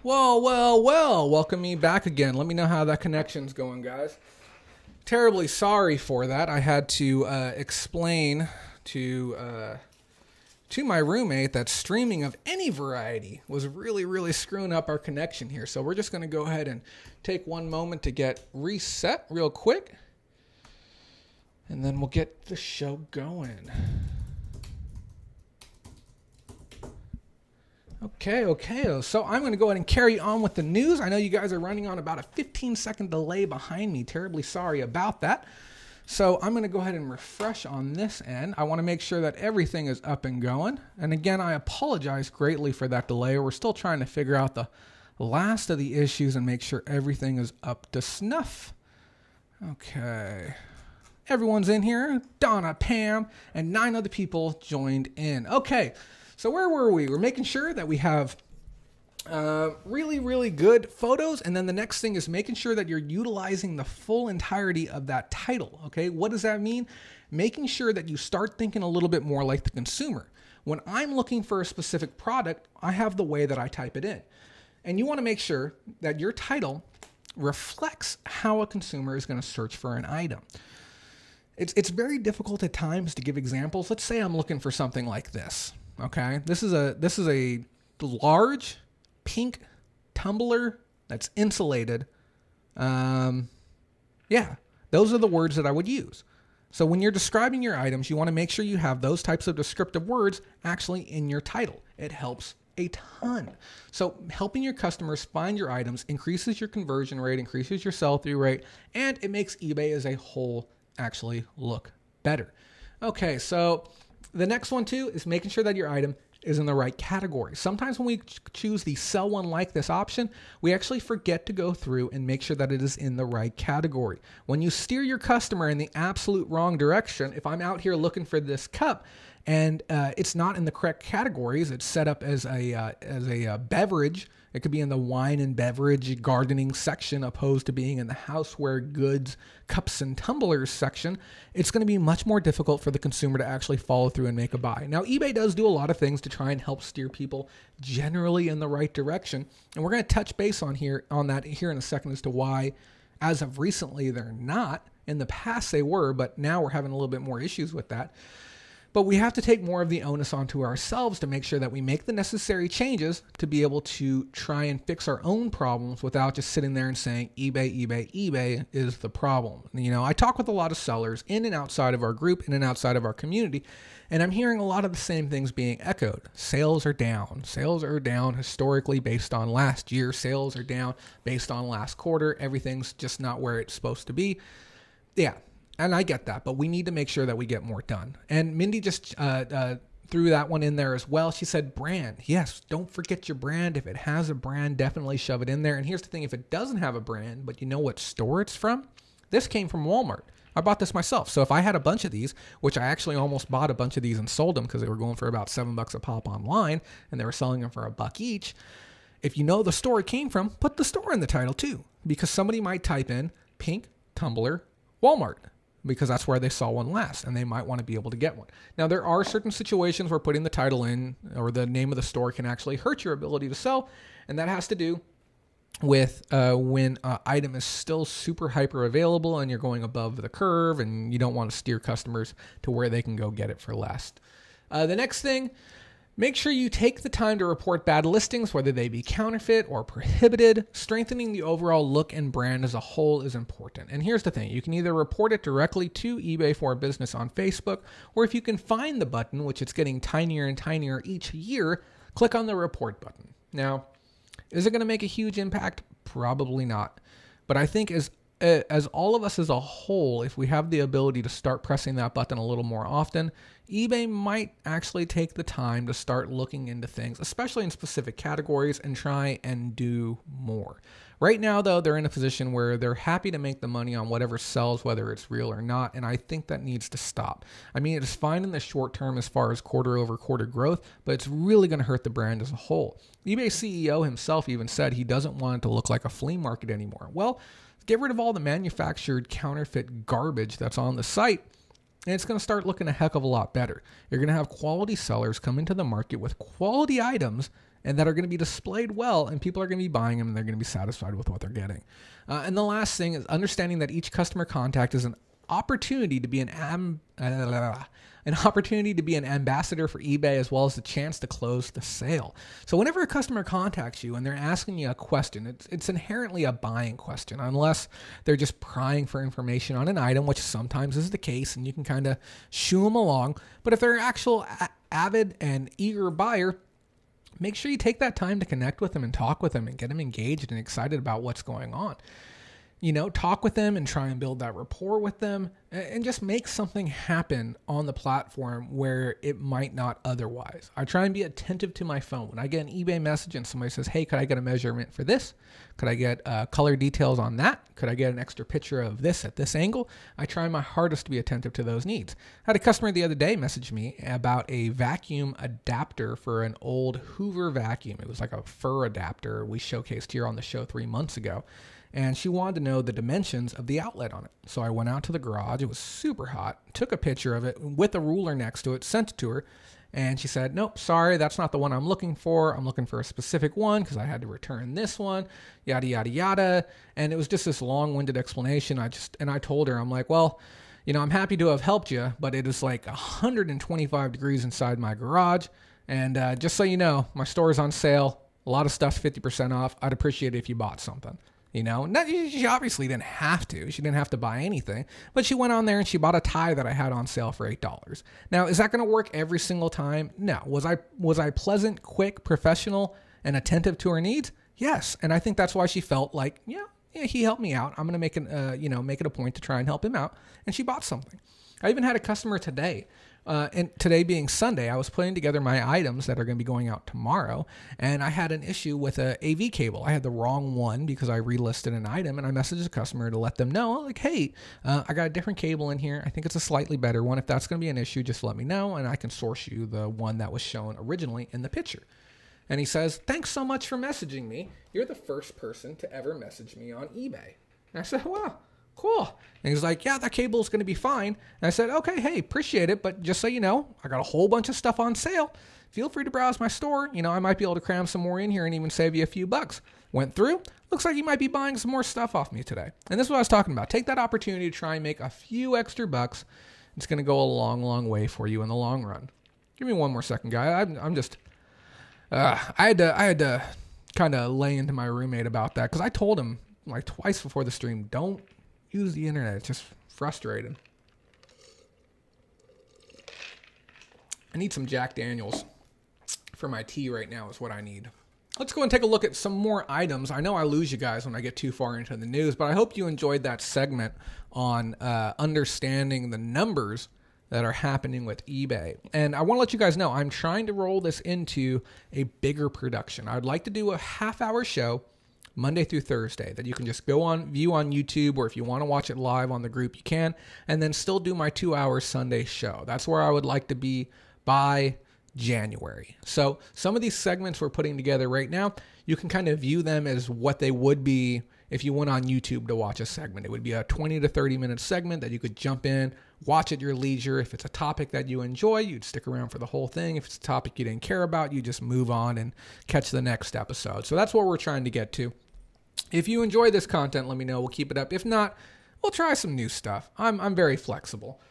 S1: Well, welcome me back again. Let me know how that connection's going, guys. Terribly sorry for that. I had to explain to my roommate that streaming of any variety was really screwing up our connection here. So we're just going to go ahead and take one moment to get reset real quick, and then we'll get the show going. Okay. So I'm going to go ahead and carry on with the news. I know you guys are running on about a 15-second delay behind me. Terribly sorry about that. So I'm going to go ahead and refresh on this end. I want to make sure that everything is up and going. And again, I apologize greatly for that delay. We're still trying to figure out the last of the issues and make sure everything is up to snuff. Okay. Everyone's in here. Donna, Pam, and 9 other people joined in. Okay. So where were we? We're making sure that we have really good photos. And then the next thing is making sure that you're utilizing the full entirety of that title. Okay, what does that mean? Making sure that you start thinking a little bit more like the consumer. When I'm looking for a specific product, I have the way that I type it in. And you want to make sure that your title reflects how a consumer is going to search for an item. It's very difficult at times to give examples. Let's say I'm looking for something like this. Okay, this is a large pink tumbler that's insulated. Those are the words that I would use. So when you're describing your items, you want to make sure you have those types of descriptive words actually in your title. It helps a ton. So helping your customers find your items increases your conversion rate, increases your sell-through rate, and it makes eBay as a whole actually look better. Okay, so the next one too is making sure that your item is in the right category. Sometimes when we choose the sell one like this option, we actually forget to go through and make sure that it is in the right category. When you steer your customer in the absolute wrong direction, if I'm out here looking for this cup and it's not in the correct categories, it's set up as a beverage. It could be in the wine and beverage gardening section opposed to being in the houseware goods, cups and tumblers section. It's going to be much more difficult for the consumer to actually follow through and make a buy. Now, eBay does do a lot of things to try and help steer people generally in the right direction. And we're going to touch base on that here in a second as to why, as of recently, they're not. In the past, they were, but now we're having a little bit more issues with that. But we have to take more of the onus onto ourselves to make sure that we make the necessary changes to be able to try and fix our own problems without just sitting there and saying eBay is the problem. You know, I talk with a lot of sellers in and outside of our group, in and outside of our community, and I'm hearing a lot of the same things being echoed. Sales are down. Sales are down historically based on last year. Sales are down based on last quarter. Everything's just not where it's supposed to be. Yeah. And I get that, but we need to make sure that we get more done. And Mindy just threw that one in there as well. She said brand. Yes, don't forget your brand. If it has a brand, definitely shove it in there. And here's the thing, if it doesn't have a brand, but you know what store it's from, this came from Walmart. I bought this myself. So if I had a bunch of these, which I actually almost bought a bunch of these and sold them because they were going for about $7 a pop online and they were selling them for $1 each. If you know the store it came from, put the store in the title too, because somebody might type in pink tumbler Walmart, because that's where they saw one last and they might want to be able to get one. Now, there are certain situations where putting the title in or the name of the store can actually hurt your ability to sell, and that has to do with when an item is still super hyper available and you're going above the curve and you don't want to steer customers to where they can go get it for less. The next thing, make sure you take the time to report bad listings, whether they be counterfeit or prohibited. Strengthening the overall look and brand as a whole is important. And here's the thing. You can either report it directly to eBay for Business on Facebook, or if you can find the button, which it's getting tinier and tinier each year, click on the report button. Now, is it going to make a huge impact? Probably not. But I think as all of us as a whole, if we have the ability to start pressing that button a little more often, eBay might actually take the time to start looking into things, especially in specific categories, and try and do more. Right now, though, they're in a position where they're happy to make the money on whatever sells, whether it's real or not, and I think that needs to stop. I mean, it is fine in the short term as far as quarter-over-quarter growth, but it's really going to hurt the brand as a whole. eBay CEO himself even said he doesn't want it to look like a flea market anymore. Well, get rid of all the manufactured counterfeit garbage that's on the site, and it's going to start looking a heck of a lot better. You're going to have quality sellers come into the market with quality items and that are going to be displayed well, and people are going to be buying them and they're going to be satisfied with what they're getting. And the last thing is understanding that each customer contact is an opportunity to be an opportunity to be an ambassador for eBay, as well as the chance to close the sale. So whenever a customer contacts you and they're asking you a question, it's inherently a buying question, unless they're just prying for information on an item, which sometimes is the case, and you can kind of shoo them along. But if they're an actual avid and eager buyer, make sure you take that time to connect with them and talk with them and get them engaged and excited about what's going on. You know, talk with them and try and build that rapport with them and just make something happen on the platform where it might not otherwise. I try and be attentive to my phone. When I get an eBay message and somebody says, hey, could I get a measurement for this? Could I get color details on that? Could I get an extra picture of this at this angle? I try my hardest to be attentive to those needs. I had a customer the other day message me about a vacuum adapter for an old Hoover vacuum. It was like a fur adapter we showcased here on the show 3 months ago. And she wanted to know the dimensions of the outlet on it. So I went out to the garage. It was super hot. Took a picture of it with a ruler next to it, sent it to her. And she said, nope, sorry, that's not the one I'm looking for. I'm looking for a specific one because I had to return this one, yada, yada, yada. And it was just this long-winded explanation. I told her, I'm like, well, you know, I'm happy to have helped you, but it is like 125 degrees inside my garage. And just so you know, my store is on sale. A lot of stuff's 50% off. I'd appreciate it if you bought something. You know, she obviously didn't have to. She didn't have to buy anything, but she went on there and she bought a tie that I had on sale for $8. Now, is that going to work every single time? No. Was I pleasant, quick, professional, and attentive to her needs? Yes. And I think that's why she felt like, yeah, he helped me out. I'm going to make it a point to try and help him out. And she bought something. I even had a customer today. And today being Sunday, I was putting together my items that are going to be going out tomorrow, and I had an issue with a AV cable. I had the wrong one because I relisted an item, and I messaged the customer to let them know, like, hey, I got a different cable in here. I think it's a slightly better one. If that's going to be an issue, just let me know, and I can source you the one that was shown originally in the picture. And he says, thanks so much for messaging me. You're the first person to ever message me on eBay. And I said, wow. Cool. And he's like, yeah, that cable is going to be fine. And I said, okay, hey, appreciate it. But just so you know, I got a whole bunch of stuff on sale. Feel free to browse my store. You know, I might be able to cram some more in here and even save you a few bucks. Went through. Looks like you might be buying some more stuff off me today. And this is what I was talking about. Take that opportunity to try and make a few extra bucks. It's going to go a long, long way for you in the long run. Give me one more second, guy. I'm just, I had to kind of lay into my roommate about that because I told him like twice before the stream, don't use the internet. It's just frustrating. I need some Jack Daniels for my tea right now is what I need. Let's go and take a look at some more items. I know I lose you guys when I get too far into the news, but I hope you enjoyed that segment on understanding the numbers that are happening with eBay. And I want to let you guys know, I'm trying to roll this into a bigger production. I'd like to do a half-hour show Monday through Thursday that you can just go on, view on YouTube, or if you want to watch it live on the group, you can, and then still do my 2-hour Sunday show. That's where I would like to be by January. So some of these segments we're putting together right now, you can kind of view them as what they would be if you went on YouTube to watch a segment. It would be a 20 to 30 minute segment that you could jump in, watch at your leisure. If it's a topic that you enjoy, you'd stick around for the whole thing. If it's a topic you didn't care about, you just move on and catch the next episode. So that's what we're trying to get to. If you enjoy this content, let me know. We'll keep it up. If not, we'll try some new stuff. I'm very flexible.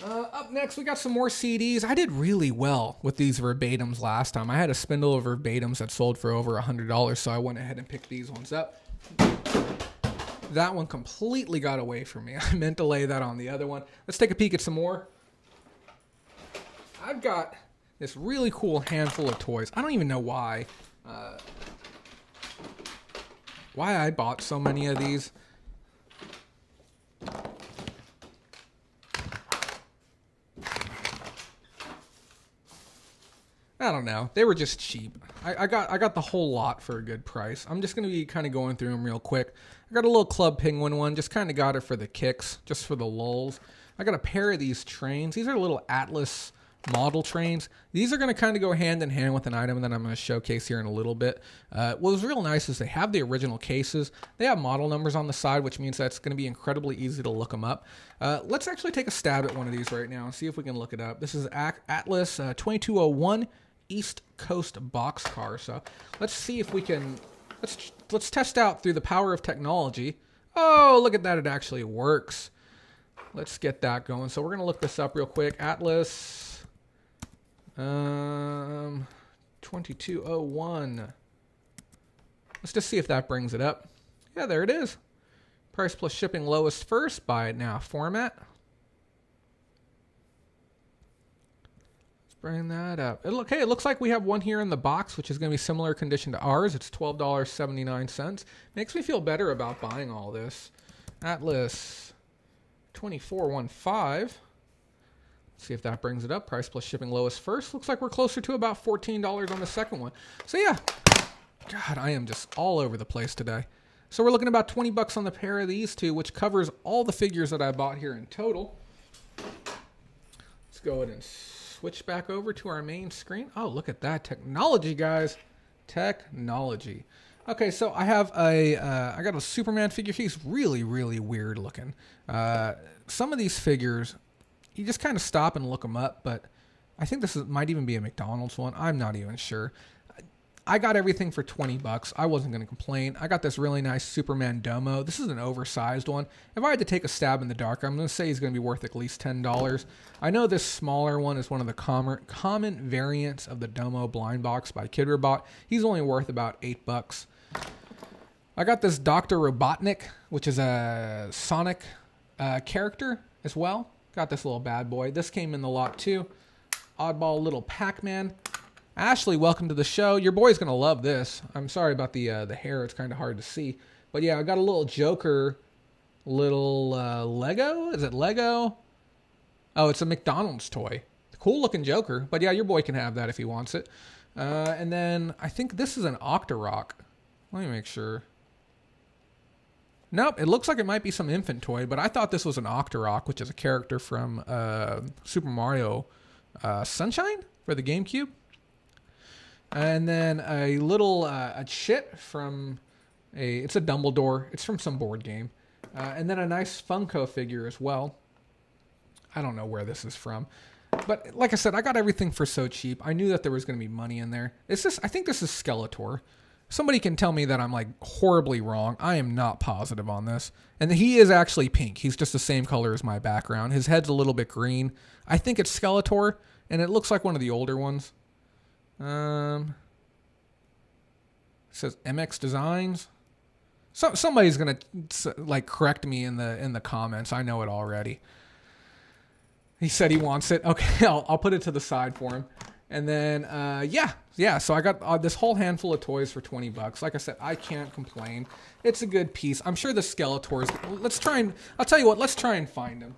S1: Up next, we got some more CDs. I did really well with these verbatims last time. I had a spindle of verbatims that sold for over $100, so I went ahead and picked these ones up. That one completely got away from me. I meant to lay that on the other one. Let's take a peek at some more. I've got this really cool handful of toys. I don't even know why I bought so many of these. I don't know. They were just cheap. I got the whole lot for a good price. I'm just going to be kind of going through them real quick. I got a little Club Penguin one. Just kind of got it for the kicks, just for the lulz. I got a pair of these trains. These are little Atlas model trains. These are going to kind of go hand in hand with an item that I'm going to showcase here in a little bit. What was real nice is they have the original cases. They have model numbers on the side, which means that's going to be incredibly easy to look them up. Let's actually take a stab at one of these right now and see if we can look it up. This is Atlas 2201 East Coast boxcar. So let's see if we can, let's test out through the power of technology. Oh, look at that, it actually works. Let's get that going. So we're going to look this up real quick. Atlas 2201. Let's just see if that brings it up. Yeah, there it is. Price plus shipping lowest first. Buy it now format. Let's bring that up. Okay, it looks like we have one here in the box, which is going to be similar condition to ours. It's $12.79. Makes me feel better about buying all this. Atlas 2415. Let's see if that brings it up. Price plus shipping lowest first. Looks like we're closer to about $14 on the second one. So yeah, God, I am just all over the place today. So we're looking at about 20 bucks on the pair of these two, which covers all the figures that I bought here in total. Let's go ahead and switch back over to our main screen. Oh, look at that technology, guys. Technology. Okay, so I have I got a Superman figure. He's really, really weird looking. Some of these figures, you just kind of stop and look them up, but I think might even be a McDonald's one. I'm not even sure. I got everything for 20 bucks. I wasn't going to complain. I got this really nice Superman Domo. This is an oversized one. If I had to take a stab in the dark, I'm going to say he's going to be worth at least $10. I know this smaller one is one of the common variants of the Domo blind box by Kid Robot. He's only worth about 8 bucks. I got this Dr. Robotnik, which is a Sonic character as well. Got this little bad boy. This came in the lot too. Oddball little Pac-Man. Ashley, welcome to the show. Your boy's going to love this. I'm sorry about the hair. It's kind of hard to see. But yeah, I got a little Joker, little Lego. Is it Lego? Oh, it's a McDonald's toy. Cool looking Joker. But yeah, your boy can have that if he wants it. And then I think this is an Octorok. Let me make sure. Nope, it looks like it might be some infant toy, but I thought this was an Octorok, which is a character from Super Mario Sunshine for the GameCube. And then a little a chit from it's a Dumbledore. It's from some board game. And then a nice Funko figure as well. I don't know where this is from. But like I said, I got everything for so cheap. I knew that there was going to be money in there. I think this is Skeletor. Somebody can tell me that I'm like horribly wrong. I am not positive on this. And he is actually pink. He's just the same color as my background. His head's a little bit green. I think it's Skeletor, and it looks like one of the older ones. It says MX Designs. Somebody's gonna like correct me in the comments. I know it already. He said he wants it. Okay, I'll put it to the side for him. And then yeah. So I got this whole handful of toys for 20 bucks. Like I said, I can't complain. It's a good piece. I'm sure the Skeletors. I'll tell you what. Let's try and find him.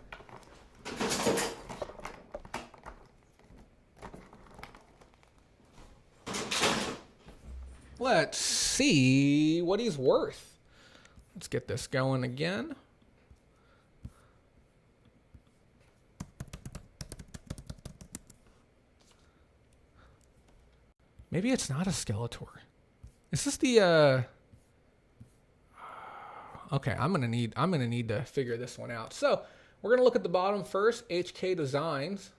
S1: Let's see what he's worth. Let's get this going again. Maybe it's not a Skeletor. Is this the Okay, I'm gonna need to figure this one out. So we're gonna look at the bottom first, HK Designs.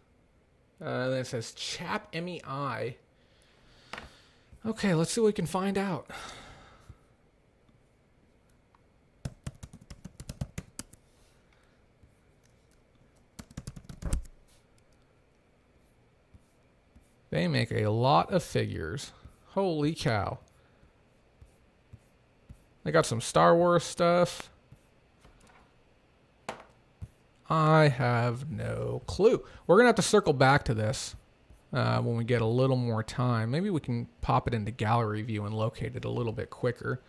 S1: Then it says Chap MEI. Okay, let's see what we can find out. They make a lot of figures. Holy cow. They got some Star Wars stuff. I have no clue. We're going to have to circle back to this when we get a little more time. Maybe we can pop it into gallery view and locate it a little bit quicker.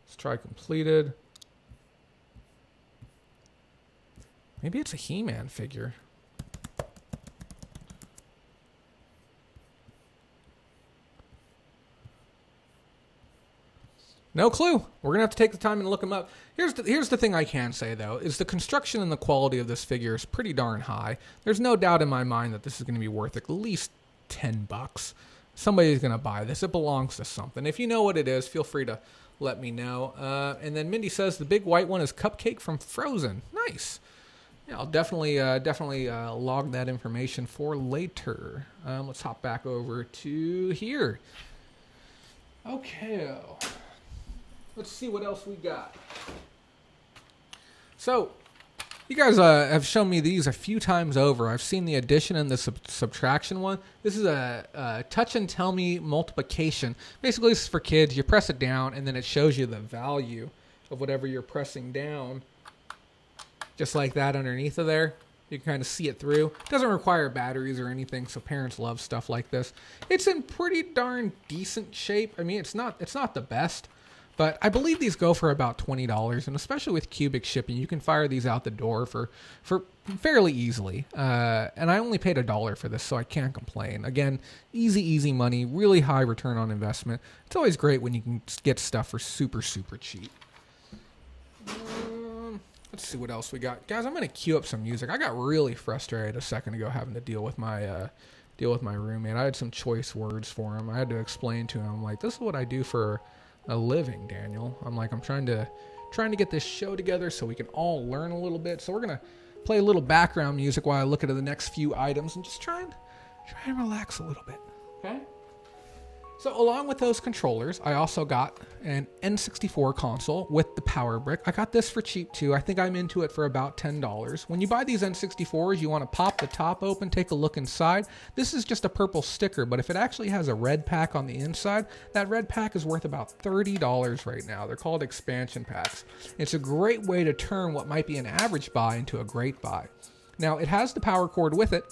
S1: Let's try completed. Maybe it's a He-Man figure. No clue. We're going to have to take the time and look them up. Here's the thing I can say, though, is the construction and the quality of this figure is pretty darn high. There's no doubt in my mind that this is going to be worth at least 10 bucks. Somebody's going to buy this. It belongs to something. If you know what it is, feel free to let me know. And then Mindy says the big white one is Cupcake from Frozen. Nice. Yeah, I'll definitely log that information for later. Let's hop back over to here. Okay, let's see what else we got. So, you guys have shown me these a few times over. I've seen the addition and the subtraction one. This is a touch and tell me multiplication. Basically, this is for kids. You press it down, and then it shows you the value of whatever you're pressing down. Just like that underneath of there. You can kind of see it through. It doesn't require batteries or anything, so parents love stuff like this. It's in pretty darn decent shape. I mean, it's not the best, but I believe these go for about $20, and especially with cubic shipping, you can fire these out the door for fairly easily. And I only paid $1 for this, so I can't complain. Again, easy money, really high return on investment. It's always great when you can get stuff for super cheap. Let's see what else we got, guys. I'm gonna queue up some music. I got really frustrated a second ago having to deal with my roommate. I had some choice words for him. I had to explain to him, I'm like, this is what I do for a living, Daniel. I'm like, I'm trying to get this show together so we can all learn a little bit. So we're gonna play a little background music while I look at the next few items and just try and relax a little bit. Okay. So along with those controllers, I also got an N64 console with the power brick. I got this for cheap too. I think I'm into it for about $10. When you buy these N64s, you want to pop the top open, take a look inside. This is just a purple sticker, but if it actually has a red pack on the inside, that red pack is worth about $30 right now. They're called expansion packs. It's a great way to turn what might be an average buy into a great buy. Now, it has the power cord with it.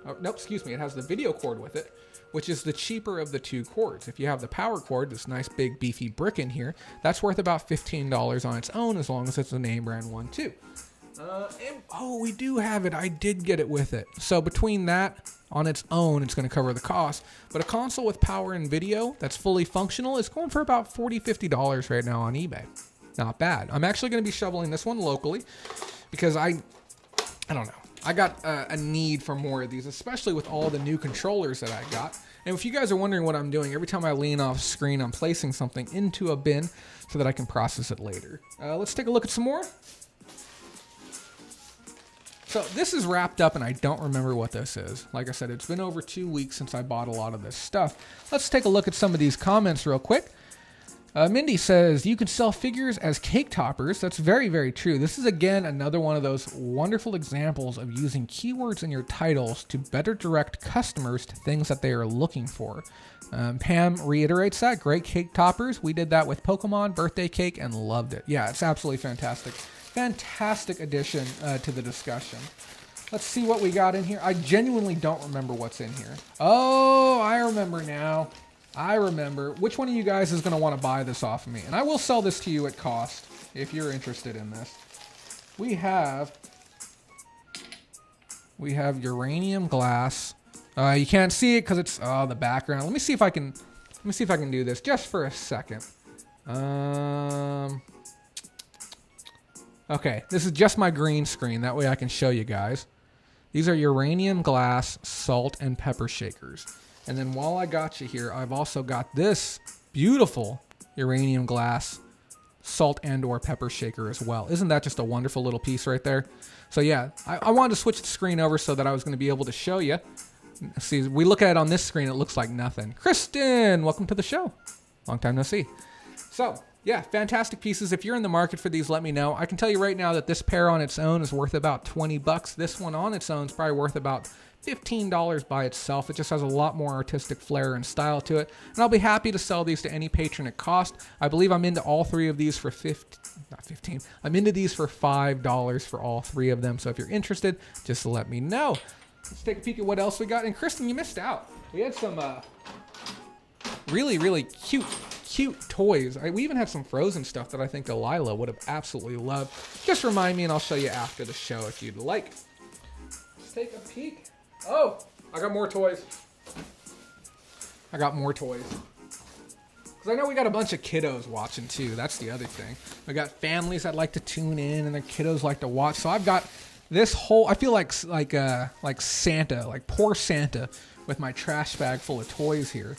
S1: It has the video cord with it, which is the cheaper of the two cords. If you have the power cord, this nice big beefy brick in here, that's worth about $15 on its own, as long as it's a name brand one too. We do have it. I did get it with it. So between that on its own, it's going to cover the cost. But a console with power and video that's fully functional is going for about $40, $50 right now on eBay. Not bad. I'm actually going to be shoveling this one locally because I don't know. I got a need for more of these, especially with all the new controllers that I got. And if you guys are wondering what I'm doing, every time I lean off screen, I'm placing something into a bin so that I can process it later. Let's take a look at some more. So this is wrapped up and I don't remember what this is. Like I said, it's been over 2 weeks since I bought a lot of this stuff. Let's take a look at some of these comments real quick. Mindy says, you can sell figures as cake toppers. That's very, very true. This is, again, another one of those wonderful examples of using keywords in your titles to better direct customers to things that they are looking for. Pam reiterates that. Great cake toppers. We did that with Pokemon birthday cake and loved it. Yeah, it's absolutely fantastic. Fantastic addition to the discussion. Let's see what we got in here. I genuinely don't remember what's in here. Oh, I remember now. I remember. Which one of you guys is going to want to buy this off of me? And I will sell this to you at cost if you're interested in this. We have uranium glass. You can't see it because it's the background. Let me see if I can do this just for a second. Okay, this is just my green screen. That way I can show you guys. These are uranium glass salt and pepper shakers. And then while I got you here, I've also got this beautiful uranium glass salt and or pepper shaker as well. Isn't that just a wonderful little piece right there? So yeah, I wanted to switch the screen over so that I was going to be able to show you. See, we look at it on this screen, it looks like nothing. Kristen, welcome to the show. Long time no see. So yeah, fantastic pieces. If you're in the market for these, let me know. I can tell you right now that this pair on its own is worth about $20. This one on its own is probably worth about $15 by itself. It just has a lot more artistic flair and style to it. And I'll be happy to sell these to any patron at cost. I believe I'm into all three of these for I'm into these for $5 for all three of them. So if you're interested, just let me know. Let's take a peek at what else we got. And Kristen, you missed out. We had some really, really cute toys. We even had some Frozen stuff that I think Delilah would have absolutely loved. Just remind me and I'll show you after the show if you'd like. Let's take a peek. Oh, I got more toys. Because I know we got a bunch of kiddos watching too. That's the other thing. We got families that like to tune in and their kiddos like to watch. So I've got this whole, I feel like Santa, like poor Santa with my trash bag full of toys here.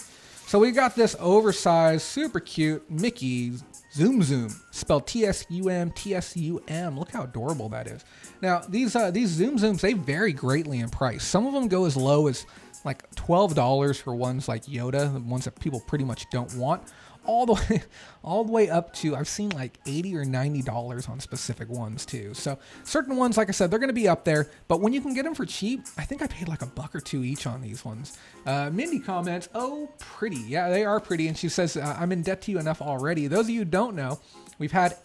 S1: So we got this oversized, super cute Mickey Zoom Zoom, spelled Tsum, Tsum. Look how adorable that is. Now, these Zoom Zooms, they vary greatly in price. Some of them go as low as like $12 for ones like Yoda, the ones that people pretty much don't want, all the way up to, I've seen like $80 or $90 on specific ones too. So certain ones, like I said, they're going to be up there, but when you can get them for cheap, I think I paid like $1 or $2 each on these ones. Mindy comments, oh, pretty. Yeah, they are pretty. And she says, I'm in debt to you enough already. Those of you who don't know, we've had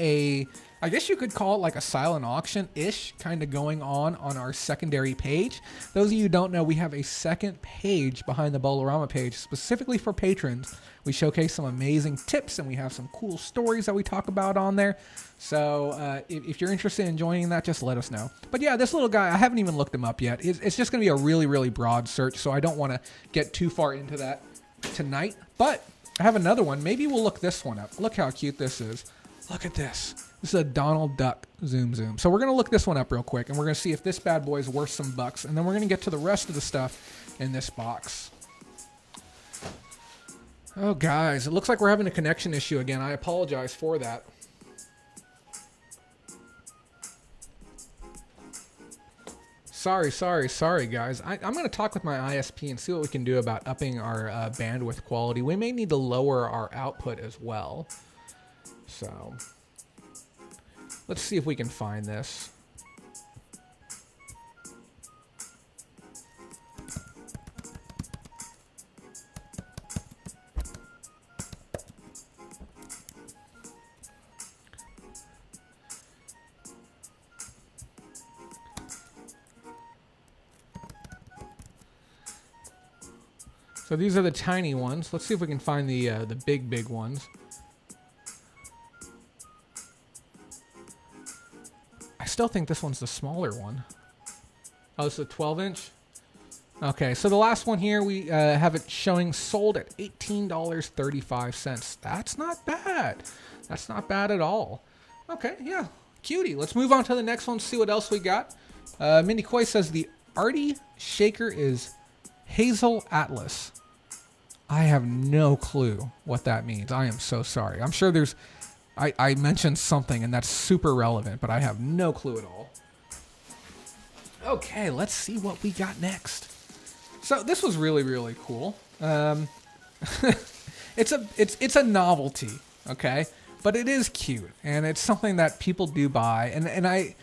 S1: I guess you could call it like a silent auction-ish kind of going on our secondary page. Those of you who don't know, we have a second page behind the Bolorama page specifically for patrons. We showcase some amazing tips and we have some cool stories that we talk about on there. So if you're interested in joining that, just let us know. But yeah, this little guy, I haven't even looked him up yet. It's just going to be a really, really broad search, so I don't want to get too far into that tonight. But I have another one. Maybe we'll look this one up. Look how cute this is. Look at this. This is a Donald Duck Zoom Zoom. So we're going to look this one up real quick, and we're going to see if this bad boy is worth some bucks, and then we're going to get to the rest of the stuff in this box. Oh, guys, it looks like we're having a connection issue again. I apologize for that. Sorry, guys. I'm going to talk with my ISP and see what we can do about upping our bandwidth quality. We may need to lower our output as well. So let's see if we can find this. So these are the tiny ones. Let's see if we can find the big ones. I still think this one's the smaller one. Oh, it's a 12-inch? Okay, so the last one here, we have it showing sold at $18.35. That's not bad. That's not bad at all. Okay, yeah, cutie. Let's move on to the next one, see what else we got. Mindy Coy says the Artie shaker is Hazel Atlas. I have no clue what that means. I am so sorry. I'm sure there's... I mentioned something and that's super relevant, but I have no clue at all. Okay, let's see what we got next. So this was really, really cool. It's a novelty, okay? But it is cute, and it's something that people do buy. And I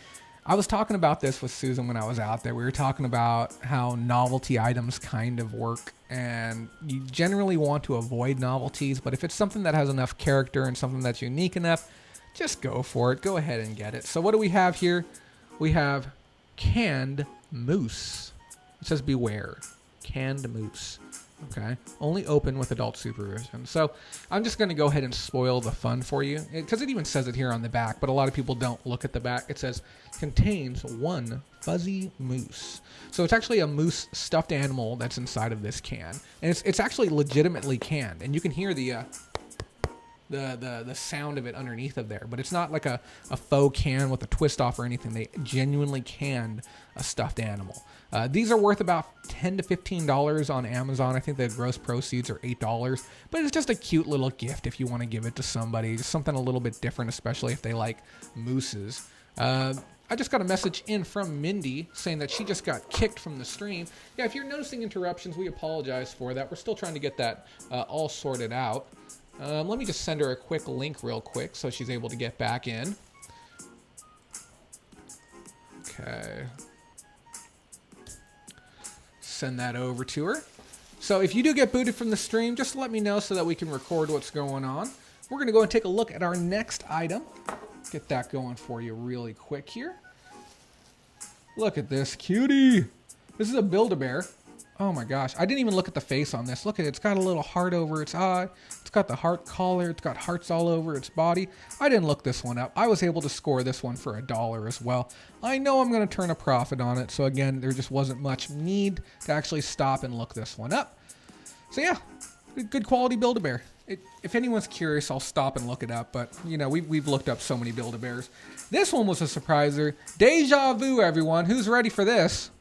S1: was talking about this with Susan when I was out there. We were talking about how novelty items kind of work, and you generally want to avoid novelties, but if it's something that has enough character and something that's unique enough, just go for it. Go ahead and get it. So what do we have here? We have canned moose. It says beware. Canned moose. Okay. Only open with adult supervision. So I'm just going to go ahead and spoil the fun for you, because it even says it here on the back, but a lot of people don't look at the back. It says contains one fuzzy moose. So it's actually a moose stuffed animal that's inside of this can, and it's actually legitimately canned, and you can hear the sound of it underneath of there, but it's not like a faux can with a twist off or anything. They genuinely canned a stuffed animal. These are worth about $10 to $15 on Amazon. I think the gross proceeds are $8, but it's just a cute little gift if you want to give it to somebody. Just something a little bit different, especially if they like mooses. I just got a message in from Mindy saying that she just got kicked from the stream. Yeah, if you're noticing interruptions, we apologize for that. We're still trying to get that all sorted out. Let me just send her a quick link real quick so she's able to get back in. Okay. Send that over to her. So if you do get booted from the stream, just let me know so that we can record what's going on. We're going to go and take a look at our next item. Get that going for you really quick here. Look at this cutie. This is a Build-A-Bear. Oh my gosh. I didn't even look at the face on this. Look at it. It's got a little heart over its eye. It's got the heart collar. It's got hearts all over its body. I didn't look this one up. I was able to score this one for $1 as well. I know I'm going to turn a profit on it. So again, there just wasn't much need to actually stop and look this one up. So yeah, good quality Build-A-Bear. If anyone's curious, I'll stop and look it up. But, you know, we've looked up so many Build-A-Bears. This one was a surpriser. Deja vu, everyone. Who's ready for this?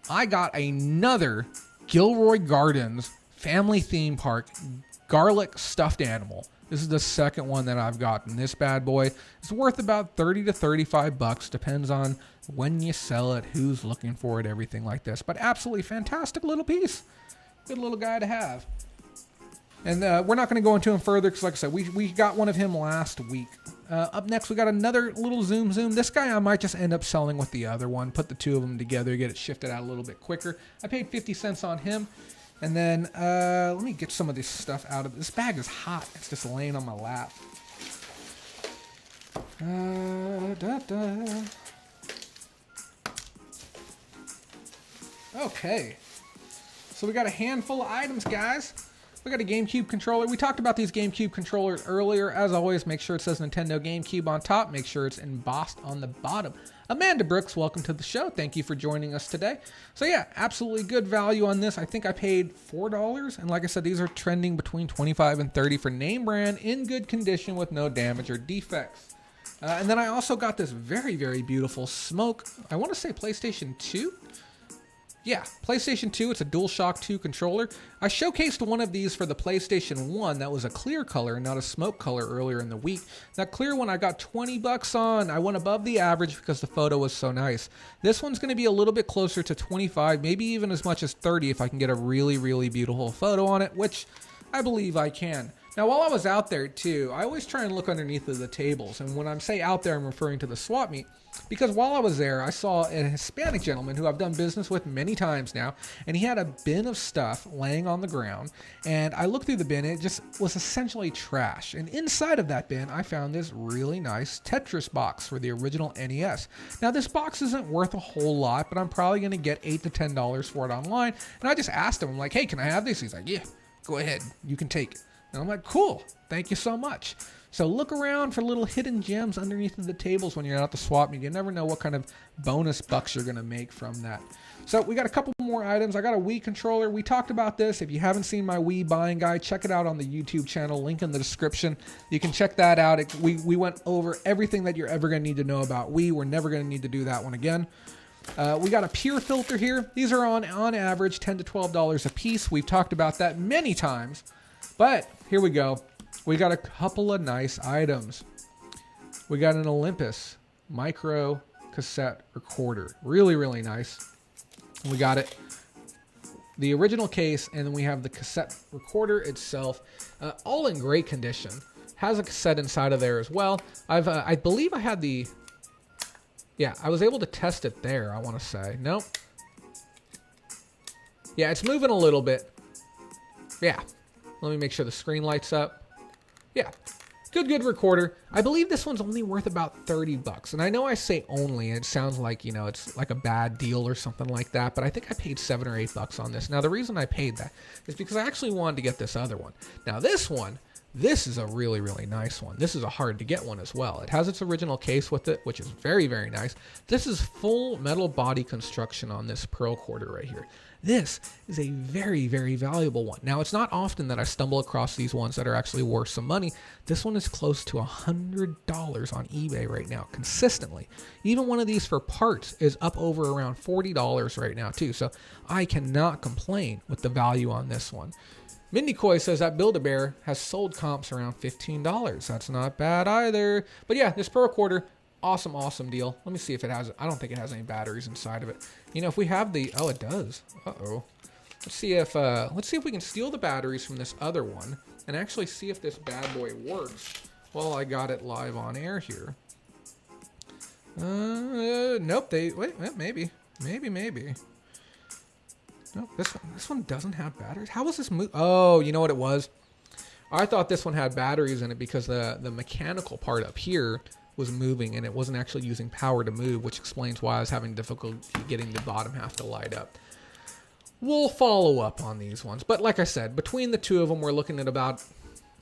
S1: I got another Gilroy Gardens family theme park garlic stuffed animal. This is the second one that I've gotten. This bad boy is worth about 30 to 35 bucks. Depends on when you sell it, who's looking for it, everything like this. But absolutely fantastic little piece. Good little guy to have. And we're not going to go into him further because, like I said, we got one of him last week. Up next, we got another little zoom. This guy I might just end up selling with the other one. Put the two of them together, get it shifted out a little bit quicker. I paid 50 cents on him. And then let me get some of this stuff out of this bag. Is hot. It's just laying on my lap. Okay. So we got a handful of items, guys. We got a GameCube controller. We talked about these GameCube controllers earlier. As always, make sure it says Nintendo GameCube on top. Make sure it's embossed on the bottom. Amanda Brooks, welcome to the show. Thank you for joining us today. So yeah, absolutely good value on this. I think I paid $4. And like I said, these are trending between $25 and $30 for name brand in good condition with no damage or defects. And then I also got this very, very beautiful Smoke. I want to say PlayStation 2. Yeah, PlayStation 2, it's a DualShock 2 controller. I showcased one of these for the PlayStation 1 that was a clear color, not a smoke color earlier in the week. That clear one I got 20 bucks on. I went above the average because the photo was so nice. This one's going to be a little bit closer to 25, maybe even as much as 30 if I can get a really, really beautiful photo on it, which I believe I can. Now, while I was out there, too, I always try and look underneath of the tables. And when I say out there, I'm referring to the swap meet. Because while I was there, I saw a Hispanic gentleman who I've done business with many times now. And he had a bin of stuff laying on the ground. And I looked through the bin, and it just was essentially trash. And inside of that bin, I found this really nice Tetris box for the original NES. Now, this box isn't worth a whole lot, but I'm probably going to get $8 to $10 for it online. And I just asked him, I'm like, hey, can I have this? He's like, yeah, go ahead. You can take it. And I'm like, cool, thank you so much. So look around for little hidden gems underneath the tables when you're out at the swap meet. You never know what kind of bonus bucks you're going to make from that. So we got a couple more items. I got a Wii controller. We talked about this. If you haven't seen my Wii buying guide, check it out on the YouTube channel. Link in the description. You can check that out. We went over everything that you're ever going to need to know about Wii. We're never going to need to do that one again. We got a peer filter here. These are on average $10 to $12 a piece. We've talked about that many times. But here we go. We got a couple of nice items. We got an Olympus micro cassette recorder. Really, really nice. We got it. The original case, and then we have the cassette recorder itself. All in great condition. Has a cassette inside of there as well. I believe I had the... Yeah, I was able to test it there, I want to say. Nope. Yeah, it's moving a little bit. Yeah. Let me make sure the screen lights up. Yeah, good recorder. I believe this one's only worth about 30 bucks. And I know I say only, and it sounds like, you know, it's like a bad deal or something like that. But I think I paid 7 or 8 bucks on this. Now, the reason I paid that is because I actually wanted to get this other one. Now, this one, this is a really, really nice one. This is a hard to get one as well. It has its original case with it, which is very, very nice. This is full metal body construction on this pearl quarter right here. This is a very, very valuable one. Now, it's not often that I stumble across these ones that are actually worth some money. This one is close to $100 on eBay right now, consistently. Even one of these for parts is up over around $40 right now, too. So I cannot complain with the value on this one. Mindy Coy says that Build-A-Bear has sold comps around $15. That's not bad either. But yeah, this pearl quarter, awesome deal. Let me see if it has, I don't think it has any batteries inside of it. You know, if we have the, oh, it does. Uh-oh. Let's see if we can steal the batteries from this other one and actually see if this bad boy works while I got it live on air here. Nope, maybe. Nope, this one doesn't have batteries. How was this move? Oh, you know what it was? I thought this one had batteries in it because the mechanical part up here was moving and it wasn't actually using power to move, which explains why I was having difficulty getting the bottom half to light up. We'll follow up on these ones. But like I said, between the two of them, we're looking at about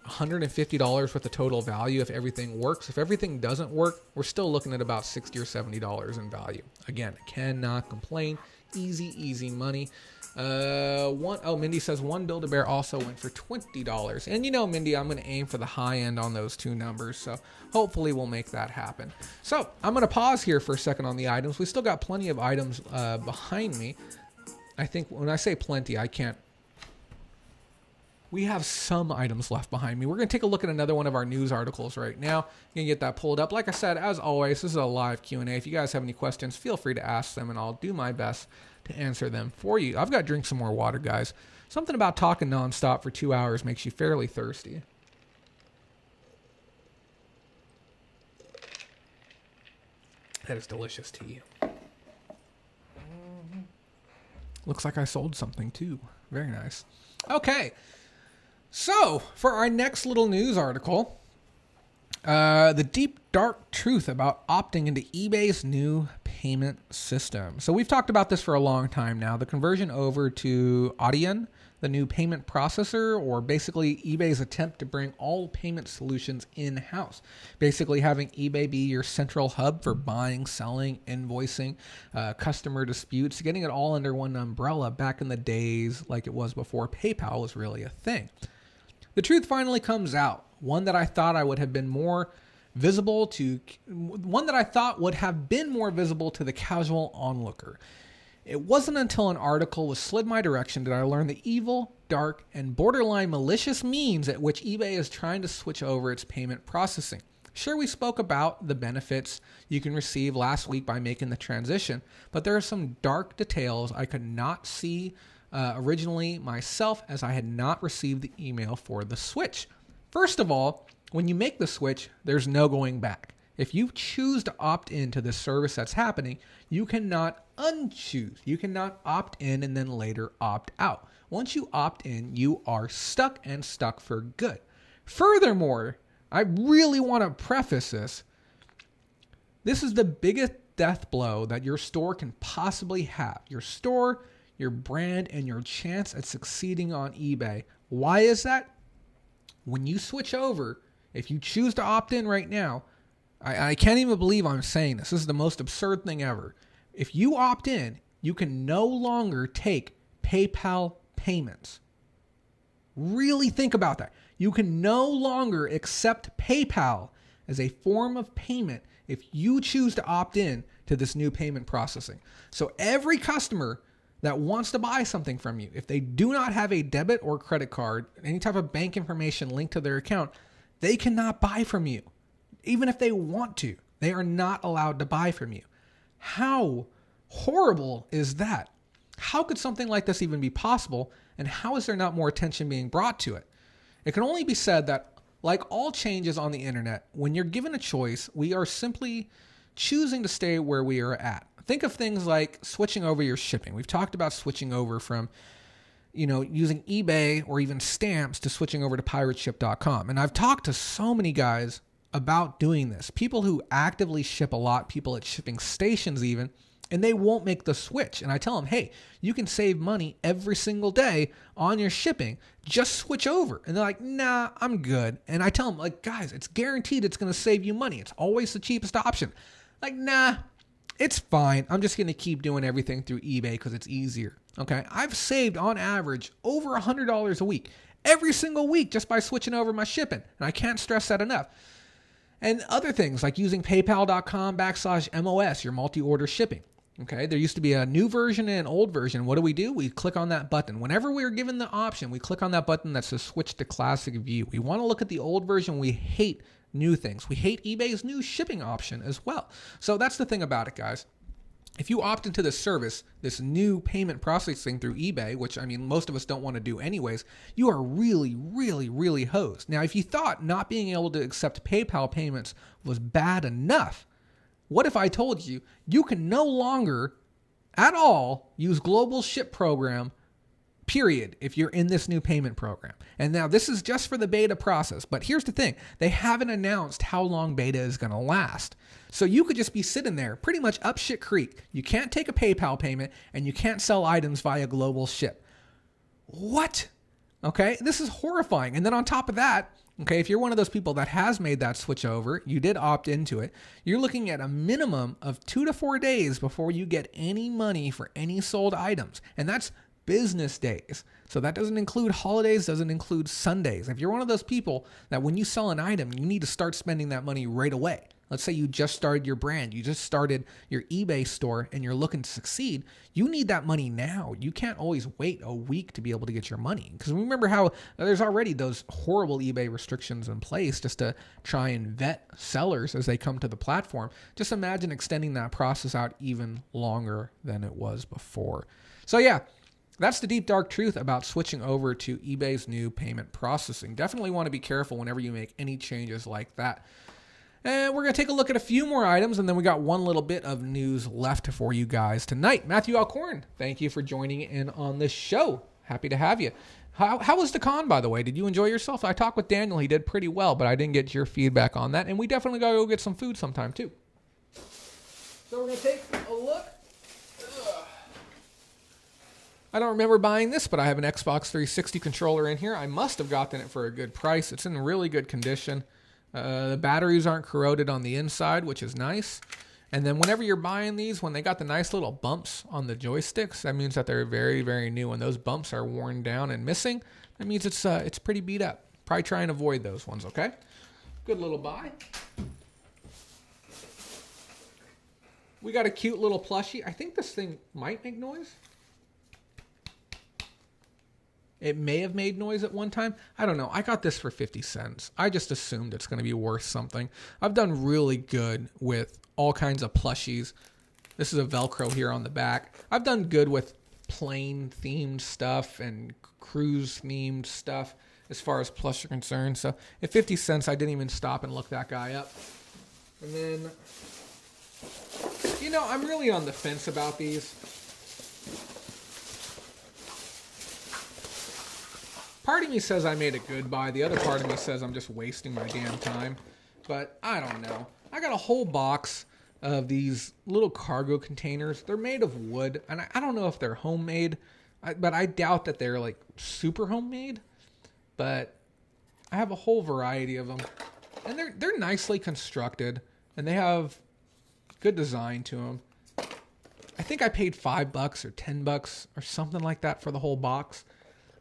S1: $150 worth of total value if everything works. If everything doesn't work, we're still looking at about $60 or $70 in value. Again, cannot complain. Easy money. Mindy says one Build-A-Bear also went for $20. And you know, Mindy, I'm going to aim for the high end on those two numbers. So hopefully we'll make that happen. So I'm going to pause here for a second on the items. We still got plenty of items behind me. I think when I say plenty, I can't we have some items left behind me. We're going to take a look at another one of our news articles right now. You can get that pulled up. Like I said, as always, this is a live Q&A. If you guys have any questions, feel free to ask them, and I'll do my best to answer them for you. I've got to drink some more water, guys. Something about talking nonstop for 2 hours makes you fairly thirsty. That is delicious tea. Looks like I sold something too. Very nice. Okay. So, for our next little news article, the deep, dark truth about opting into eBay's new payment system. So we've talked about this for a long time now. The conversion over to Adyen, the new payment processor, or basically eBay's attempt to bring all payment solutions in-house. Basically having eBay be your central hub for buying, selling, invoicing, customer disputes, getting it all under one umbrella back in the days like it was before PayPal was really a thing. The truth finally comes out. One that I thought would have been more visible to the casual onlooker. It wasn't until an article was slid my direction that I learned the evil, dark, and borderline malicious means at which eBay is trying to switch over its payment processing. Sure, we spoke about the benefits you can receive last week by making the transition, but there are some dark details I could not see originally myself, as I had not received the email for the switch. First of all, when you make the switch, there's no going back. If you choose to opt into this service that's happening, you cannot unchoose. You cannot opt in and then later opt out. Once you opt in, you are stuck, and stuck for good. Furthermore, I really want to preface this. This is the biggest death blow that your store can possibly have. Your store, your brand, and your chance at succeeding on eBay. Why is that? When you switch over, if you choose to opt in right now, I can't even believe I'm saying this. This is the most absurd thing ever. If you opt in, you can no longer take PayPal payments. Really think about that. You can no longer accept PayPal as a form of payment if you choose to opt in to this new payment processing. So every customer that wants to buy something from you, if they do not have a debit or credit card, any type of bank information linked to their account, they cannot buy from you. Even if they want to, they are not allowed to buy from you. How horrible is that? How could something like this even be possible? And how is there not more attention being brought to it? It can only be said that, like all changes on the internet, when you're given a choice, we are simply choosing to stay where we are at. Think of things like switching over your shipping. We've talked about switching over from, using eBay or even stamps to switching over to pirateship.com. And I've talked to so many guys about doing this. People who actively ship a lot, people at shipping stations even, and they won't make the switch. And I tell them, hey, you can save money every single day on your shipping. Just switch over. And they're like, nah, I'm good. And I tell them, like, guys, it's guaranteed it's going to save you money. It's always the cheapest option. Like, nah, it's fine. I'm just going to keep doing everything through eBay because it's easier. Okay. I've saved on average over $100 a week, every single week, just by switching over my shipping. And I can't stress that enough. And other things like using paypal.com/MOS, your multi-order shipping. Okay, there used to be a new version and an old version. What do? We click on that button. Whenever we are given the option, we click on that button that says switch to classic view. We want to look at the old version. We hate new things. We hate eBay's new shipping option as well. So that's the thing about it, guys. If you opt into this service, this new payment processing through eBay, which, most of us don't want to do anyways, you are really, really, really hosed. Now, if you thought not being able to accept PayPal payments was bad enough, what if I told you you can no longer at all use Global Ship Program, period, if you're in this new payment program? And now this is just for the beta process, but here's the thing. They haven't announced how long beta is going to last. So you could just be sitting there pretty much up shit creek. You can't take a PayPal payment and you can't sell items via Global Ship. What? Okay, this is horrifying. And then on top of that, okay, if you're one of those people that has made that switch over, you did opt into it, you're looking at a minimum of 2 to 4 days before you get any money for any sold items. And that's business days. So that doesn't include holidays, doesn't include Sundays. If you're one of those people that when you sell an item, you need to start spending that money right away. Let's say you just started your brand, you just started your eBay store and you're looking to succeed. You need that money now. You can't always wait a week to be able to get your money. Because remember how there's already those horrible eBay restrictions in place just to try and vet sellers as they come to the platform. Just imagine extending that process out even longer than it was before. So yeah, that's the deep dark truth about switching over to eBay's new payment processing. Definitely want to be careful whenever you make any changes like that. And we're going to take a look at a few more items, and then we got one little bit of news left for you guys tonight. Matthew Alcorn, thank you for joining in on this show. Happy to have you. How was the con, by the way? Did you enjoy yourself? I talked with Daniel. He did pretty well, but I didn't get your feedback on that. And we definitely got to go get some food sometime, too. So we're going to take a look. I don't remember buying this, but I have an Xbox 360 controller in here. I must have gotten it for a good price. It's in really good condition. The batteries aren't corroded on the inside, which is nice. And then whenever you're buying these, when they got the nice little bumps on the joysticks, that means that they're very, very new. When those bumps are worn down and missing, that means it's pretty beat up. Probably try and avoid those ones, okay? Good little buy. We got a cute little plushie. I think this thing might make noise. It may have made noise at one time. I don't know. I got this for 50 cents. I just assumed it's going to be worth something. I've done really good with all kinds of plushies. This is a Velcro here on the back. I've done good with plane-themed stuff and cruise-themed stuff as far as plush are concerned. So at 50 cents, I didn't even stop and look that guy up. And then, I'm really on the fence about these. Part of me says I made a good buy. The other part of me says I'm just wasting my damn time. But I don't know. I got a whole box of these little cargo containers. They're made of wood. And I don't know if they're homemade. But I doubt that they're like super homemade. But I have a whole variety of them. And they're nicely constructed. And they have good design to them. I think I paid $5 or $10 or something like that for the whole box.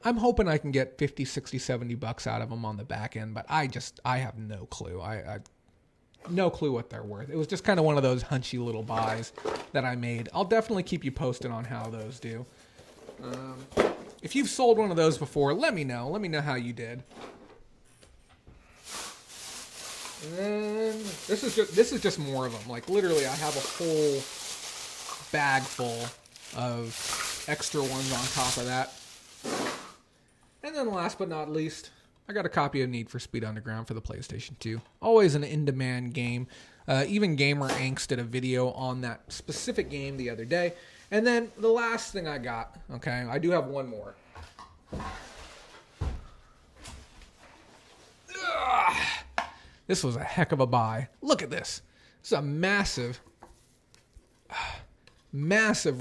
S1: I'm hoping I can get 50, 60, 70 bucks out of them on the back end, but I have no clue. I no clue what they're worth. It was just kind of one of those hunchy little buys that I made. I'll definitely keep you posted on how those do. If you've sold one of those before, let me know. Let me know how you did. And then this is just more of them. Like literally, I have a whole bag full of extra ones on top of that. And then last but not least, I got a copy of Need for Speed Underground for the PlayStation 2. Always an in-demand game. Even Gamer Angst did a video on that specific game the other day. And then the last thing I got, okay, I do have one more. Ugh. This was a heck of a buy. Look at this. This is a massive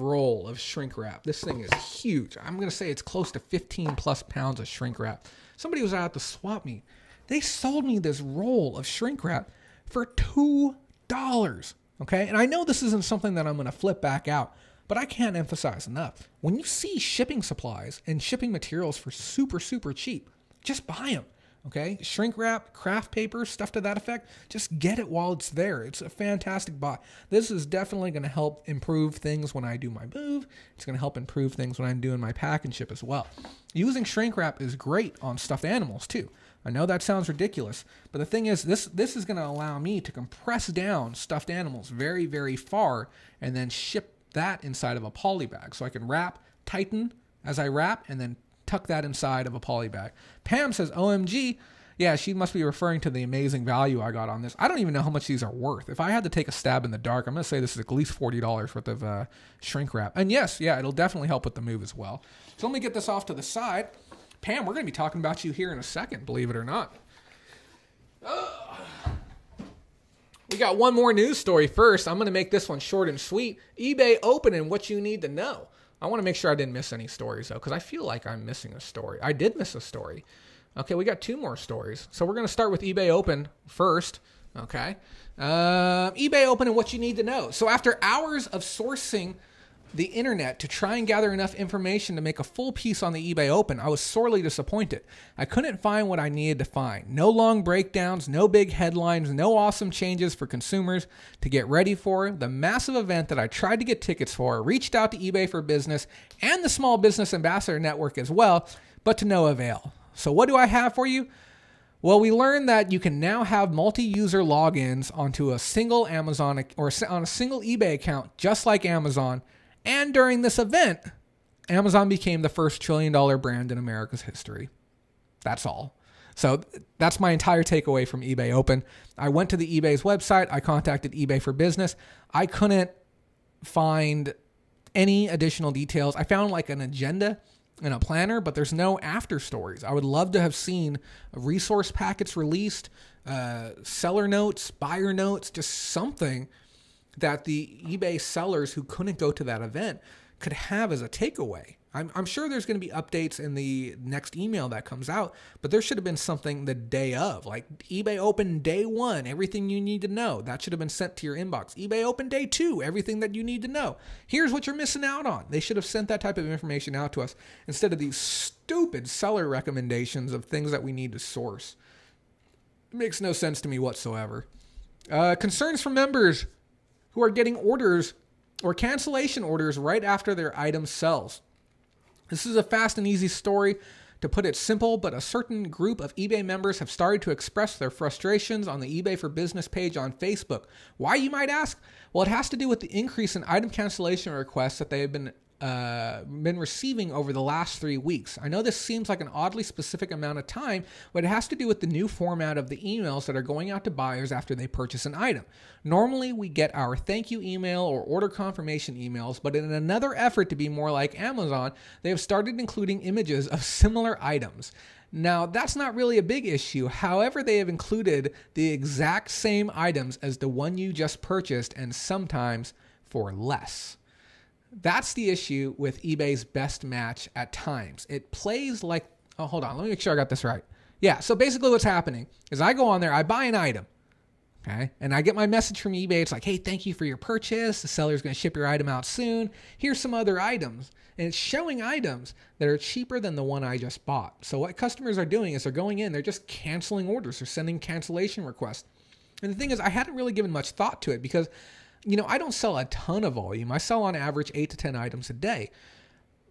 S1: roll of shrink wrap. This thing is huge. I'm going to say it's close to 15 plus pounds of shrink wrap. Somebody was out to swap me. They sold me this roll of shrink wrap for $2. Okay. And I know this isn't something that I'm going to flip back out, but I can't emphasize enough. When you see shipping supplies and shipping materials for super, super cheap, just buy them. Okay, shrink wrap, craft paper, stuff to that effect. Just get it while it's there. It's a fantastic buy. This is definitely going to help improve things when I do my move. It's going to help improve things when I'm doing my pack and ship as well. Using shrink wrap is great on stuffed animals too. I know that sounds ridiculous, but the thing is, this is going to allow me to compress down stuffed animals very, very far and then ship that inside of a poly bag. So I can wrap, tighten as I wrap, and then tuck that inside of a poly bag. Pam says, OMG. Yeah, she must be referring to the amazing value I got on this. I don't even know how much these are worth. If I had to take a stab in the dark, I'm going to say this is at least $40 worth of shrink wrap. And yes, yeah, it'll definitely help with the move as well. So let me get this off to the side. Pam, we're going to be talking about you here in a second, believe it or not. We got one more news story first. I'm going to make this one short and sweet. eBay opening what you need to know. I want to make sure I didn't miss any stories, though, because I feel like I'm missing a story. I did miss a story. Okay, we got two more stories. So we're going to start with eBay Open first. Okay. eBay Open and what you need to know. So after hours of sourcing the internet to try and gather enough information to make a full piece on the eBay Open, I was sorely disappointed. I couldn't find what I needed to find. No long breakdowns, no big headlines, no awesome changes for consumers to get ready for the massive event that I tried to get tickets for, reached out to eBay for Business and the Small Business Ambassador Network as well, but to no avail. So what do I have for you? Well, we learned that you can now have multi-user logins onto a single Amazon or on a single eBay account, just like Amazon. And during this event, Amazon became the first trillion-dollar brand in America's history. That's all. So that's my entire takeaway from eBay Open. I went to the eBay's website. I contacted eBay for Business. I couldn't find any additional details. I found like an agenda and a planner, but there's no after stories. I would love to have seen resource packets released, seller notes, buyer notes, just something that the eBay sellers who couldn't go to that event could have as a takeaway. I'm sure there's going to be updates in the next email that comes out, but there should have been something the day of, like eBay Open Day 1, everything you need to know. That should have been sent to your inbox. eBay Open Day 2, everything that you need to know. Here's what you're missing out on. They should have sent that type of information out to us instead of these stupid seller recommendations of things that we need to source. It makes no sense to me whatsoever. Concerns from members who are getting orders or cancellation orders right after their item sells. This is a fast and easy story. To put it simple, but a certain group of eBay members have started to express their frustrations on the eBay for Business page on Facebook. Why, you might ask? Well, it has to do with the increase in item cancellation requests that they have been receiving over the last 3 weeks. I know this seems like an oddly specific amount of time, but it has to do with the new format of the emails that are going out to buyers after they purchase an item. Normally, we get our thank you email or order confirmation emails, but in another effort to be more like Amazon, they have started including images of similar items. Now, that's not really a big issue. However, they have included the exact same items as the one you just purchased, and sometimes for less. That's the issue with eBay's best match at times. It plays like, oh, hold on, let me make sure I got this right. Yeah, so basically what's happening is I go on there, I buy an item, okay? And I get my message from eBay. It's like, hey, thank you for your purchase. The seller's going to ship your item out soon. Here's some other items. And it's showing items that are cheaper than the one I just bought. So what customers are doing is they're going in, they're just canceling orders. They're sending cancellation requests. And the thing is, I hadn't really given much thought to it because I don't sell a ton of volume. I sell on average 8 to 10 items a day.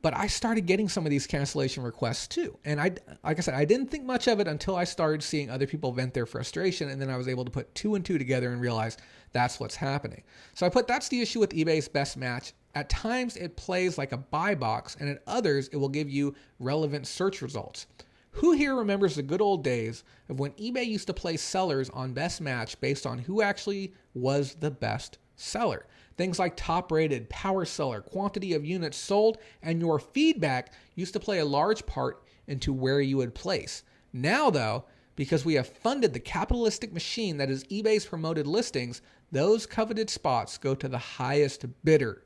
S1: But I started getting some of these cancellation requests too. And like I said, I didn't think much of it until I started seeing other people vent their frustration. And then I was able to put 2 and 2 together and realize that's what's happening. So that's the issue with eBay's best match. At times it plays like a buy box, and at others it will give you relevant search results. Who here remembers the good old days of when eBay used to place sellers on best match based on who actually was the best seller? Things like top rated, power seller, quantity of units sold, and your feedback used to play a large part into where you would place. Now though, because we have funded the capitalistic machine that is eBay's promoted listings, those coveted spots go to the highest bidder.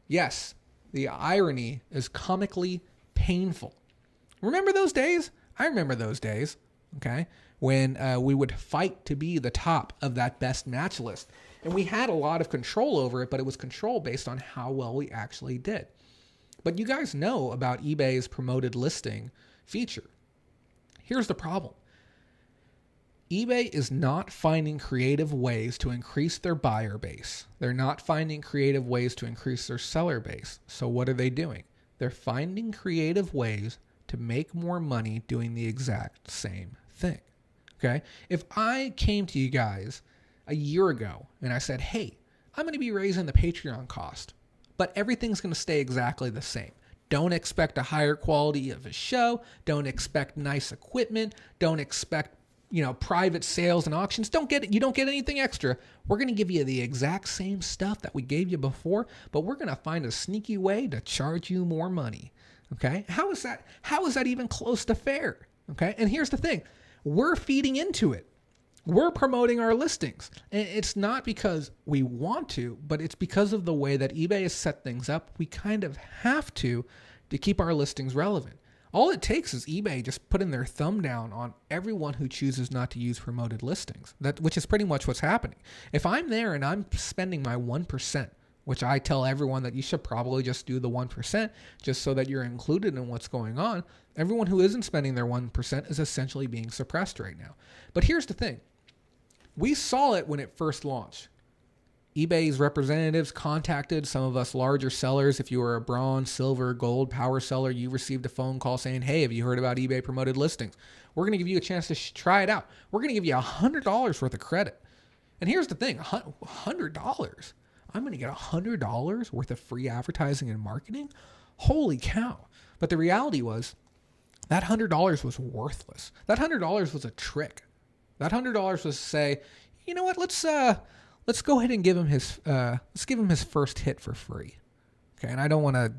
S1: Yes, the irony is comically painful. Remember those days? I remember those days, okay, when we would fight to be the top of that best match list. And we had a lot of control over it, but it was control based on how well we actually did. But you guys know about eBay's promoted listing feature. Here's the problem. eBay is not finding creative ways to increase their buyer base. They're not finding creative ways to increase their seller base. So what are they doing? They're finding creative ways to make more money doing the exact same thing. Okay? If I came to you guys a year ago and I said, hey, I'm going to be raising the Patreon cost, but everything's going to stay exactly the same. Don't expect a higher quality of a show. Don't expect nice equipment. Don't expect private sales and auctions. You don't get anything extra. We're going to give you the exact same stuff that we gave you before, but we're going to find a sneaky way to charge you more money. Okay? How is that even close to fair? Okay? And here's the thing. We're feeding into it. We're promoting our listings. And it's not because we want to, but it's because of the way that eBay has set things up. We kind of have to keep our listings relevant. All it takes is eBay just putting their thumb down on everyone who chooses not to use promoted listings, which is pretty much what's happening. If I'm there and I'm spending my 1%, which I tell everyone that you should probably just do the 1% just so that you're included in what's going on. Everyone who isn't spending their 1% is essentially being suppressed right now. But here's the thing. We saw it when it first launched. eBay's representatives contacted some of us larger sellers. If you were a bronze, silver, gold power seller, you received a phone call saying, hey, have you heard about eBay promoted listings? We're going to give you a chance to try it out. We're going to give you $100 worth of credit. And here's the thing, $100. I'm going to get $100 worth of free advertising and marketing? Holy cow. But the reality was that $100 was worthless. That $100 was a trick. That $100 was to say, you know what, let's go ahead and give him his first hit for free. Okay, and I don't want to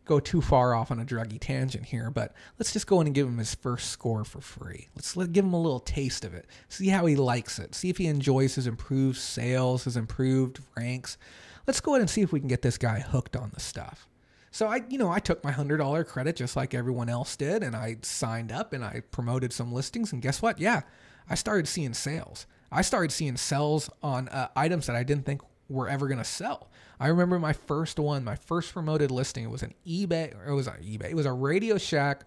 S1: go too far off on a druggy tangent here, but let's just go in and give him his first score for free. Let's give him a little taste of it. See how he likes it. See if he enjoys his improved sales, his improved ranks. Let's go ahead and see if we can get this guy hooked on the stuff. So I took my $100 credit just like everyone else did, and I signed up and I promoted some listings, and guess what? Yeah, I started seeing sales. I started seeing sales on items that I didn't think were ever going to sell. I remember my first promoted listing. It was an eBay, or it was on eBay. It was a Radio Shack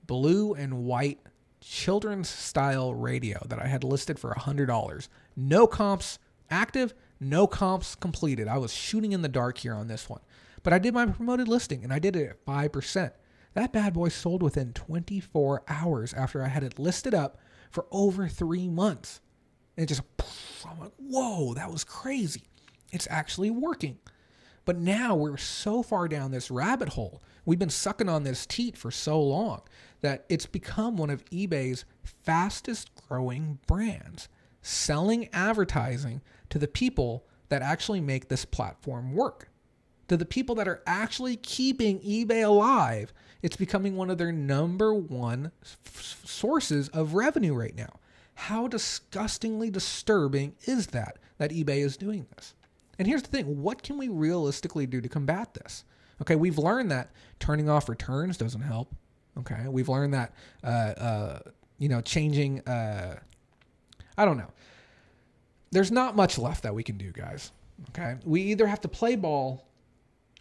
S1: blue and white children's style radio that I had listed for $100. No comps active, no comps completed. I was shooting in the dark here on this one. But I did my promoted listing and I did it at 5%. That bad boy sold within 24 hours after I had it listed up for over 3 months. And it just, I'm like, whoa, that was crazy. It's actually working. But now we're so far down this rabbit hole. We've been sucking on this teat for so long that it's become one of eBay's fastest growing brands, selling advertising to the people that actually make this platform work. To the people that are actually keeping eBay alive, it's becoming one of their number one sources of revenue right now. How disgustingly disturbing is that eBay is doing this? And here's the thing, what can we realistically do to combat this? Okay, we've learned that turning off returns doesn't help. Okay, we've learned that, changing, I don't know. There's not much left that we can do, guys. Okay, we either have to play ball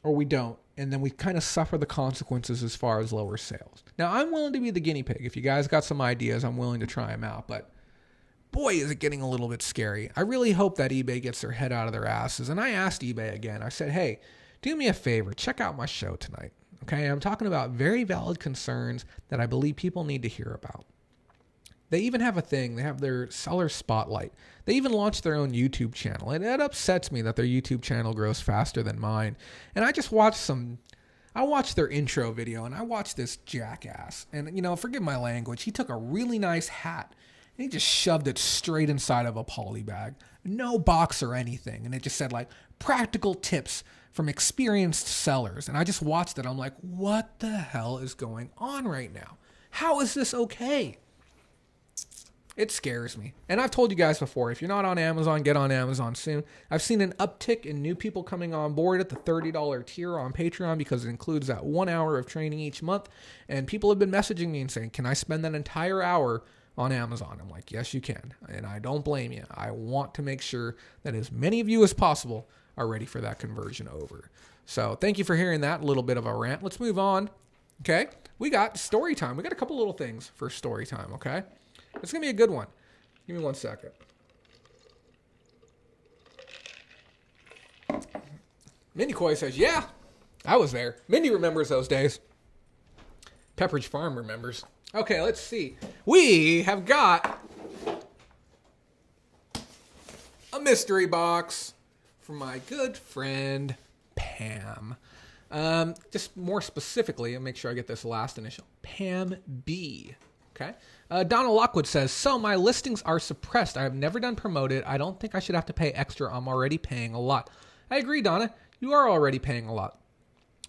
S1: or we don't, and then we kind of suffer the consequences as far as lower sales. Now, I'm willing to be the guinea pig. If you guys got some ideas, I'm willing to try them out, but boy, is it getting a little bit scary. I really hope that eBay gets their head out of their asses. And I asked eBay again. I said, hey, do me a favor. Check out my show tonight. Okay, I'm talking about very valid concerns that I believe people need to hear about. They even have a thing. They have their seller spotlight. They even launched their own YouTube channel. And it upsets me that their YouTube channel grows faster than mine. And I just watched their intro video, and I watched this jackass. And, forgive my language. He took a really nice hat and he just shoved it straight inside of a poly bag. No box or anything. And it just said, practical tips from experienced sellers. And I just watched it. I'm like, what the hell is going on right now? How is this okay? It scares me. And I've told you guys before, if you're not on Amazon, get on Amazon soon. I've seen an uptick in new people coming on board at the $30 tier on Patreon because it includes that 1 hour of training each month. And people have been messaging me and saying, can I spend that entire hour on Amazon? I'm like, yes, you can. And I don't blame you. I want to make sure that as many of you as possible are ready for that conversion over. So thank you for hearing that little bit of a rant. Let's move on. Okay. We got story time. We got a couple little things for story time. Okay. It's going to be a good one. Give me 1 second. Mindy Coy says, yeah, I was there. Mindy remembers those days. Pepperidge Farm remembers. Okay, let's see. We have got a mystery box from my good friend, Pam. Just more specifically, I'll make sure I get this last initial. Pam B. Okay. Donna Lockwood says, so my listings are suppressed. I have never done promoted. I don't think I should have to pay extra. I'm already paying a lot. I agree, Donna. You are already paying a lot.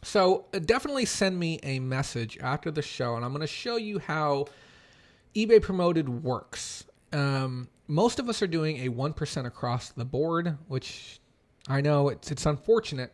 S1: So definitely send me a message after the show, and I'm going to show you how eBay promoted works. Most of us are doing a 1% across the board, which I know it's unfortunate,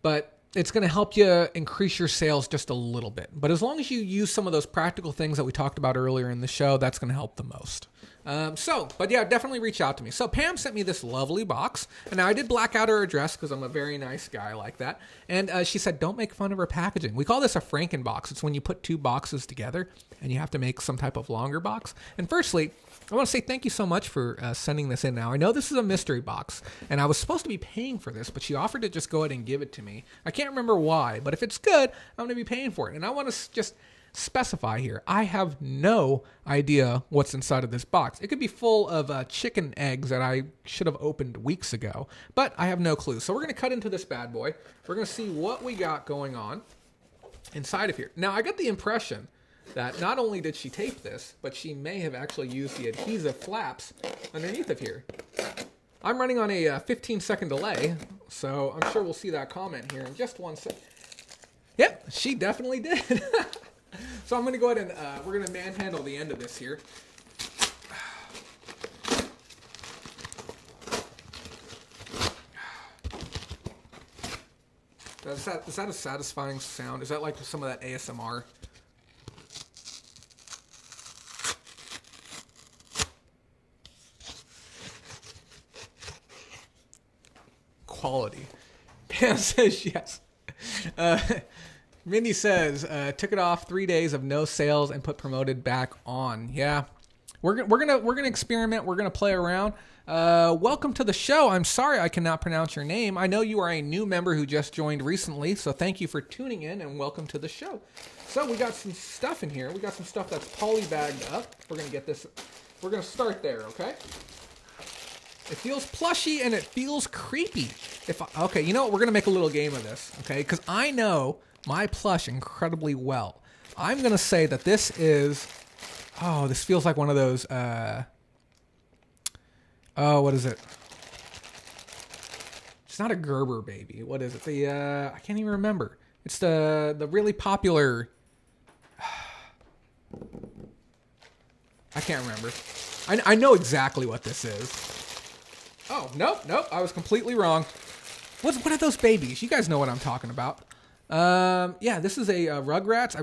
S1: but it's going to help you increase your sales just a little bit. But as long as you use some of those practical things that we talked about earlier in the show, that's going to help the most. But yeah, definitely reach out to me. So Pam sent me this lovely box, and now I did black out her address because I'm a very nice guy like that. And she said, don't make fun of her packaging. We call this a Franken box. It's when you put two boxes together and you have to make some type of longer box. And firstly, I want to say thank you so much for sending this in. Now, I know this is a mystery box, and I was supposed to be paying for this, but she offered to just go ahead and give it to me. I can't remember why, but if it's good, I'm going to be paying for it. And I want to just specify here, I have no idea what's inside of this box. It could be full of chicken eggs that I should have opened weeks ago, but I have no clue. So we're going to cut into this bad boy. We're going to see what we got going on inside of here. Now, I got the impression that not only did she tape this, but she may have actually used the adhesive flaps underneath of here. I'm running on a 15-second delay, so I'm sure we'll see that comment here in just 1 second. Yep, she definitely did. So I'm going to go ahead and we're going to manhandle the end of this here. Is that a satisfying sound? Is that like some of that ASMR? Quality. Pam says yes. Mindy says, took it off 3 days of no sales and put promoted back on. Yeah, we're gonna experiment. We're gonna play around. Welcome to the show. I'm sorry I cannot pronounce your name. I know you are a new member who just joined recently, so thank you for tuning in and welcome to the show. So we got some stuff in here. We got some stuff that's polybagged up. We're gonna get this. We're gonna start there, okay? It feels plushy and it feels creepy. Okay, you know what? We're gonna make a little game of this, okay? Because I know my plush incredibly well. I'm gonna say that this is. Oh, this feels like one of those. Oh, what is it? It's not a Gerber baby. What is it? I can't even remember. It's the really popular. I can't remember. I know exactly what this is. Oh, nope. I was completely wrong. What are those babies? You guys know what I'm talking about. Yeah, this is a Rugrats. I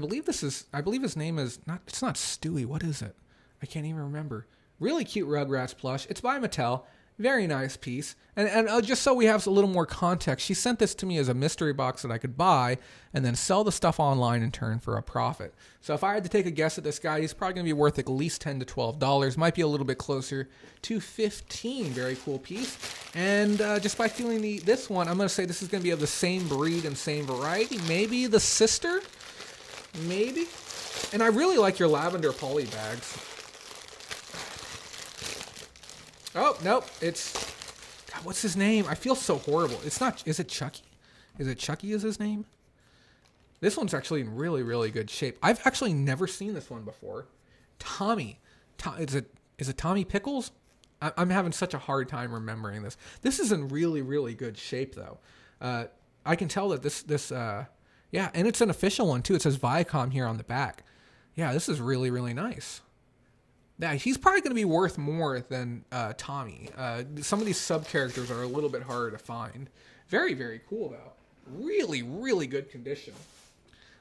S1: believe his name is not. It's not Stewie. What is it? I can't even remember. Really cute Rugrats plush. It's by Mattel. Very nice piece. And just so we have a little more context, she sent this to me as a mystery box that I could buy and then sell the stuff online in turn for a profit. So if I had to take a guess at this guy, he's probably going to be worth at least $10 to $12. Might be a little bit closer to $15. Very cool piece. And just by feeling this one, I'm going to say this is going to be of the same breed and same variety. Maybe the sister? Maybe. And I really like your lavender poly bags. Oh, nope. It's... God, what's his name? I feel so horrible. It's not... Is it Chucky? Is it Chucky is his name? This one's actually in really, really good shape. I've actually never seen this one before. Tommy. Is it Tommy Pickles? I'm having such a hard time remembering this. This is in really, really good shape, though. I can tell that this yeah, and it's an official one, too. It says Viacom here on the back. Yeah, this is really, really nice. Yeah, he's probably going to be worth more than Tommy. Some of these sub-characters are a little bit harder to find. Very, very cool, though. Really, really good condition.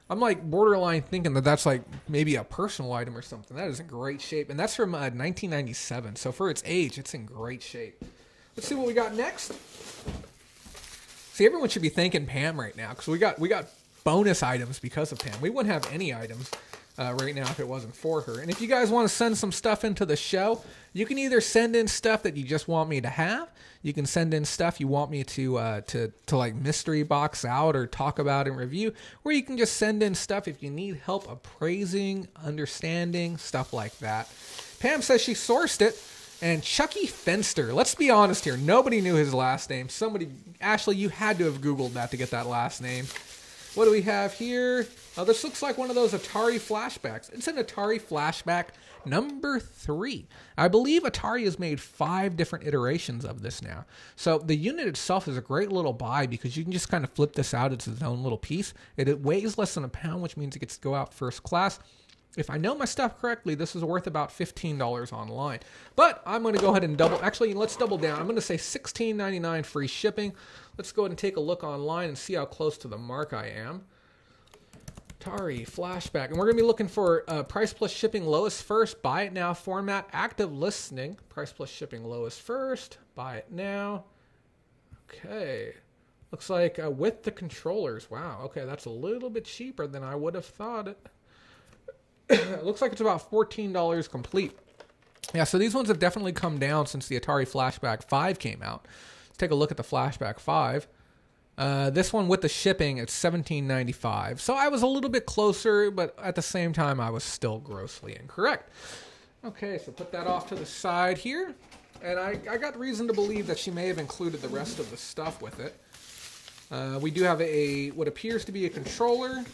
S1: I'm like borderline thinking that that's like maybe a personal item or something. That is in great shape. And that's from 1997. So for its age, it's in great shape. Let's see what we got next. See, everyone should be thanking Pam right now because we got bonus items because of Pam. We wouldn't have any items right now if it wasn't for her. And if you guys want to send some stuff into the show, you can either send in stuff that you just want me to have. You can send in stuff you want me to like mystery box out or talk about and review, or you can just send in stuff if you need help appraising, understanding, stuff like that. Pam says she sourced it, and Chucky Fenster. Let's be honest here. Nobody knew his last name. Ashley, you had to have Googled that to get that last name. What do we have here? Oh, this looks like one of those Atari flashbacks. It's an Atari flashback number 3. I believe Atari has made 5 different iterations of this now. So the unit itself is a great little buy because you can just kind of flip this out. It's its own little piece. It weighs less than a pound, which means it gets to go out first class. If I know my stuff correctly, this is worth about $15 online. But I'm going to go ahead and let's double down. I'm going to say $16.99 free shipping. let's go ahead and take a look online and see how close to the mark I am. Atari Flashback. And we're going to be looking for price plus shipping lowest first, buy it now format, active listening. Price plus shipping lowest first, buy it now. Okay. Looks like with the controllers. Wow. Okay, that's a little bit cheaper than I would have thought it. It looks like it's about $14 complete. Yeah, so these ones have definitely come down since the Atari Flashback 5 came out. Let's take a look at the Flashback 5. This one with the shipping, it's $17.95. So I was a little bit closer, but at the same time, I was still grossly incorrect. Okay, so put that off to the side here. And I got reason to believe that she may have included the rest of the stuff with it. We do have what appears to be a controller.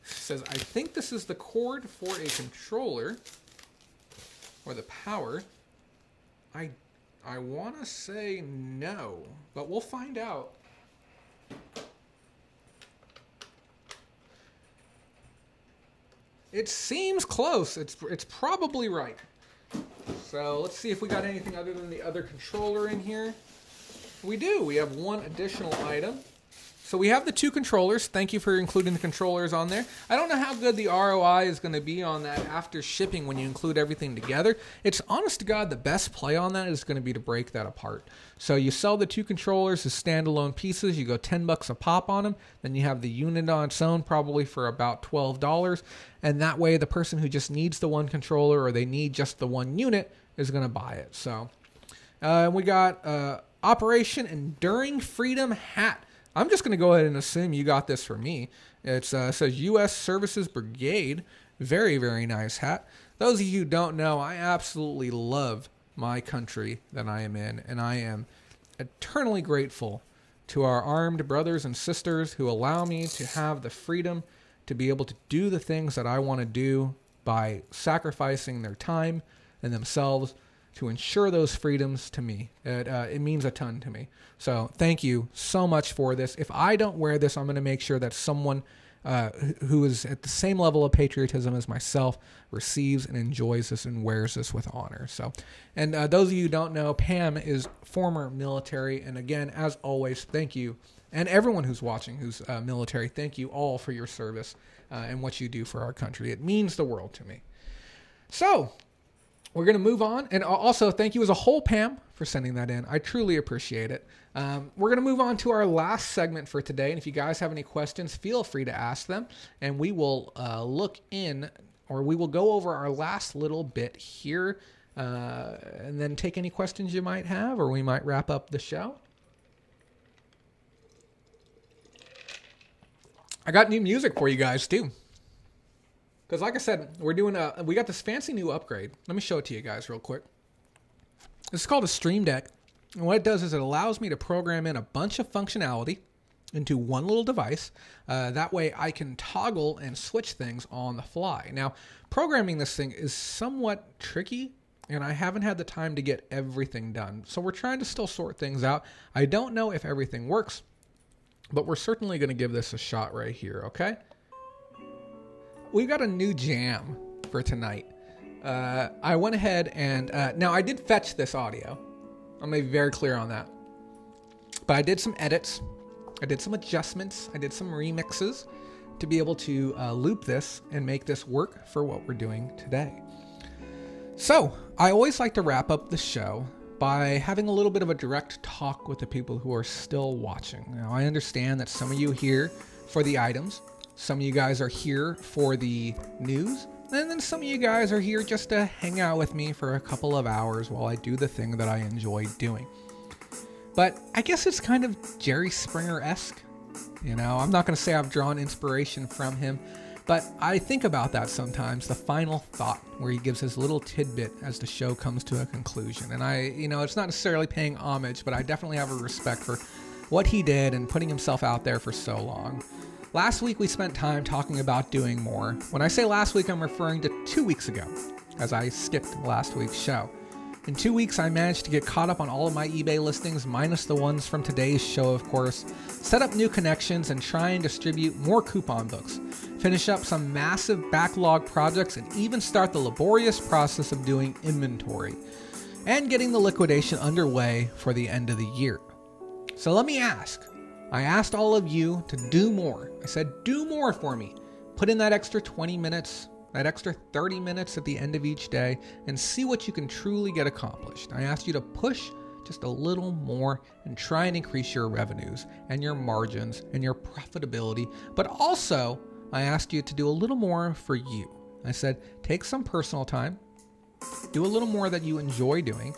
S1: Says, I think this is the cord for a controller. Or the power. I want to say no, but we'll find out. It seems close. It's probably right. So let's see if we got anything other than the other controller in here. We do. We have one additional item. So we have the two controllers. Thank you for including the controllers on there. I don't know how good the ROI is going to be on that after shipping when you include everything together. It's honest to God, the best play on that is going to be to break that apart. So you sell the two controllers as standalone pieces. You go $10 a pop on them. Then you have the unit on its own probably for about $12. And that way the person who just needs the one controller or they need just the one unit is going to buy it. So we got Operation Enduring Freedom hat. I'm just going to go ahead and assume you got this for me. It says U.S. Services Brigade. Very, very nice hat. Those of you who don't know, I absolutely love my country that I am in, and I am eternally grateful to our armed brothers and sisters who allow me to have the freedom to be able to do the things that I want to do by sacrificing their time and themselves to ensure those freedoms to me. It means a ton to me. So thank you so much for this. If I don't wear this, I'm going to make sure that someone who is at the same level of patriotism as myself receives and enjoys this and wears this with honor. So, and those of you who don't know, Pam is former military. And again, as always, thank you. And everyone who's watching who's military, thank you all for your service and what you do for our country. It means the world to me. So, we're going to move on. And also, thank you as a whole, Pam, for sending that in. I truly appreciate it. We're going to move on to our last segment for today. And if you guys have any questions, feel free to ask them. And we will we will go over our last little bit here and then take any questions you might have, or we might wrap up the show. I got new music for you guys, too. Because like I said, we got this fancy new upgrade. Let me show it to you guys real quick. This is called a Stream Deck. And what it does is it allows me to program in a bunch of functionality into one little device. That way I can toggle and switch things on the fly. Now, programming this thing is somewhat tricky, and I haven't had the time to get everything done. So we're trying to still sort things out. I don't know if everything works, but we're certainly going to give this a shot right here, okay? We've got a new jam for tonight. I went ahead and now I did fetch this audio. I'm going to be very clear on that. But I did some edits. I did some adjustments. I did some remixes to be able to loop this and make this work for what we're doing today. So I always like to wrap up the show by having a little bit of a direct talk with the people who are still watching. Now, I understand that some of you are here for the items. Some of you guys are here for the news. And then some of you guys are here just to hang out with me for a couple of hours while I do the thing that I enjoy doing. But I guess it's kind of Jerry Springer-esque. You know, I'm not going to say I've drawn inspiration from him, but I think about that sometimes, the final thought where he gives his little tidbit as the show comes to a conclusion. And it's not necessarily paying homage, but I definitely have a respect for what he did and putting himself out there for so long. Last week, we spent time talking about doing more. When I say last week, I'm referring to 2 weeks ago, as I skipped last week's show. In 2 weeks, I managed to get caught up on all of my eBay listings, minus the ones from today's show, of course, set up new connections, and try and distribute more coupon books, finish up some massive backlog projects, and even start the laborious process of doing inventory. and getting the liquidation underway for the end of the year. So let me ask. I asked all of you to do more. I said, do more for me. Put in that extra 20 minutes, that extra 30 minutes at the end of each day, and see what you can truly get accomplished. I asked you to push just a little more and try and increase your revenues and your margins and your profitability. But also, I asked you to do a little more for you. I said, take some personal time, do a little more that you enjoy doing,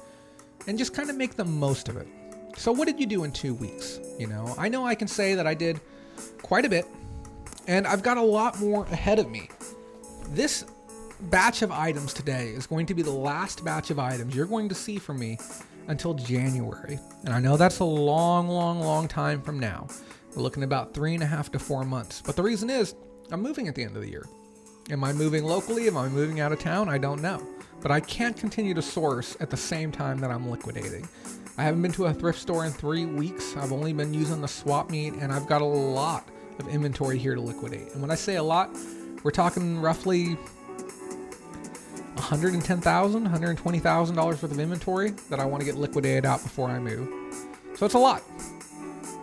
S1: and just kind of make the most of it. So what did you do in 2 weeks? I know I can say that I did quite a bit, and I've got a lot more ahead of me. This batch of items today is going to be the last batch of items you're going to see from me until January. And I know that's a long time from now. We're looking at about 3.5 to 4 months. But the reason is, I'm moving at the end of the year. Am I moving locally? Am I moving out of town? I don't know. But I can't continue to source at the same time that I'm liquidating. I haven't been to a thrift store in 3 weeks. I've only been using the swap meet, and I've got a lot of inventory here to liquidate. And when I say a lot, we're talking roughly $110,000, $120,000 worth of inventory that I want to get liquidated out before I move. So it's a lot.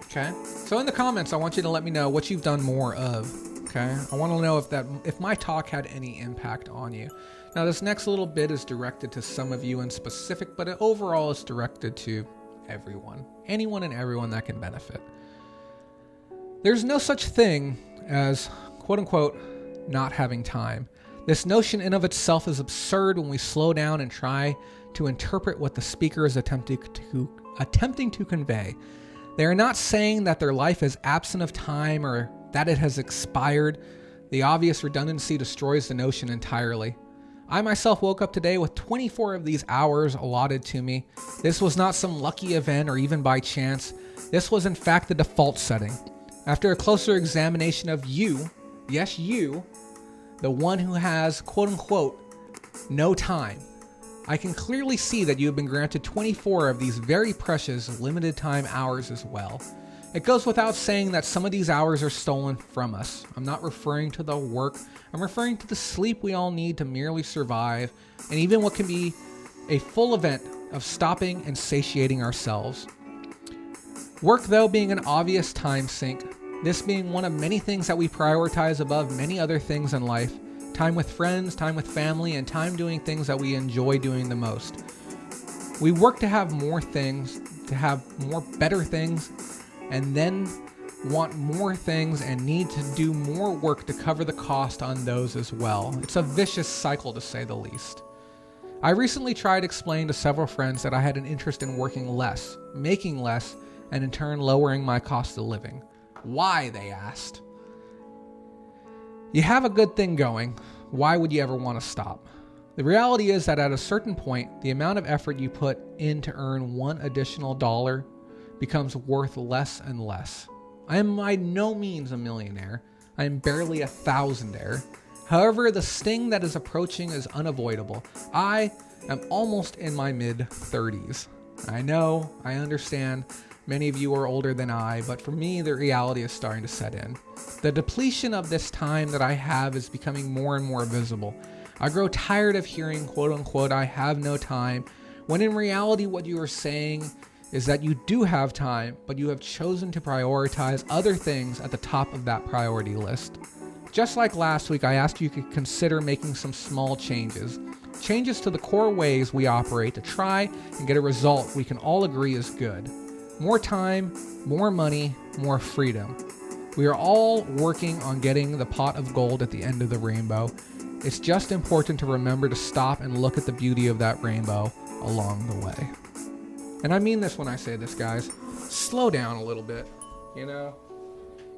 S1: Okay. So in the comments, I want you to let me know what you've done more of. Okay. I want to know if my talk had any impact on you. Now, this next little bit is directed to some of you in specific, but overall it's directed to everyone, anyone and everyone that can benefit. There's no such thing as, quote unquote, not having time. This notion in of itself is absurd when we slow down and try to interpret what the speaker is attempting to convey. They are not saying that their life is absent of time or that it has expired. The obvious redundancy destroys the notion entirely. I myself woke up today with 24 of these hours allotted to me. This was not some lucky event or even by chance. This was in fact the default setting. After a closer examination of you, yes you, the one who has quote unquote no time, I can clearly see that you have been granted 24 of these very precious limited time hours as well. It goes without saying that some of these hours are stolen from us. I'm not referring to the work, I'm referring to the sleep we all need to merely survive, and even what can be a full event of stopping and satiating ourselves. Work, though, being an obvious time sink, this being one of many things that we prioritize above many other things in life, time with friends, time with family, and time doing things that we enjoy doing the most. We work to have more things, to have more better things, and then want more things and need to do more work to cover the cost on those as well. It's a vicious cycle, to say the least. I recently tried explaining to several friends that I had an interest in working less, making less, and in turn lowering my cost of living. Why, they asked. You have a good thing going. Why would you ever want to stop? The reality is that at a certain point, the amount of effort you put in to earn one additional dollar becomes worth less and less. I am by no means a millionaire. I am barely a thousandaire. However, the sting that is approaching is unavoidable. I am almost in my mid-30s. I know, I understand, many of you are older than I, but for me, the reality is starting to set in. The depletion of this time that I have is becoming more and more visible. I grow tired of hearing, quote unquote, I have no time, when in reality what you are saying is that you do have time, but you have chosen to prioritize other things at the top of that priority list. Just like last week, I asked you to consider making some small changes. Changes to the core ways we operate to try and get a result we can all agree is good. More time, more money, more freedom. We are all working on getting the pot of gold at the end of the rainbow. It's just important to remember to stop and look at the beauty of that rainbow along the way. And I mean this when I say this, guys. Slow down a little bit,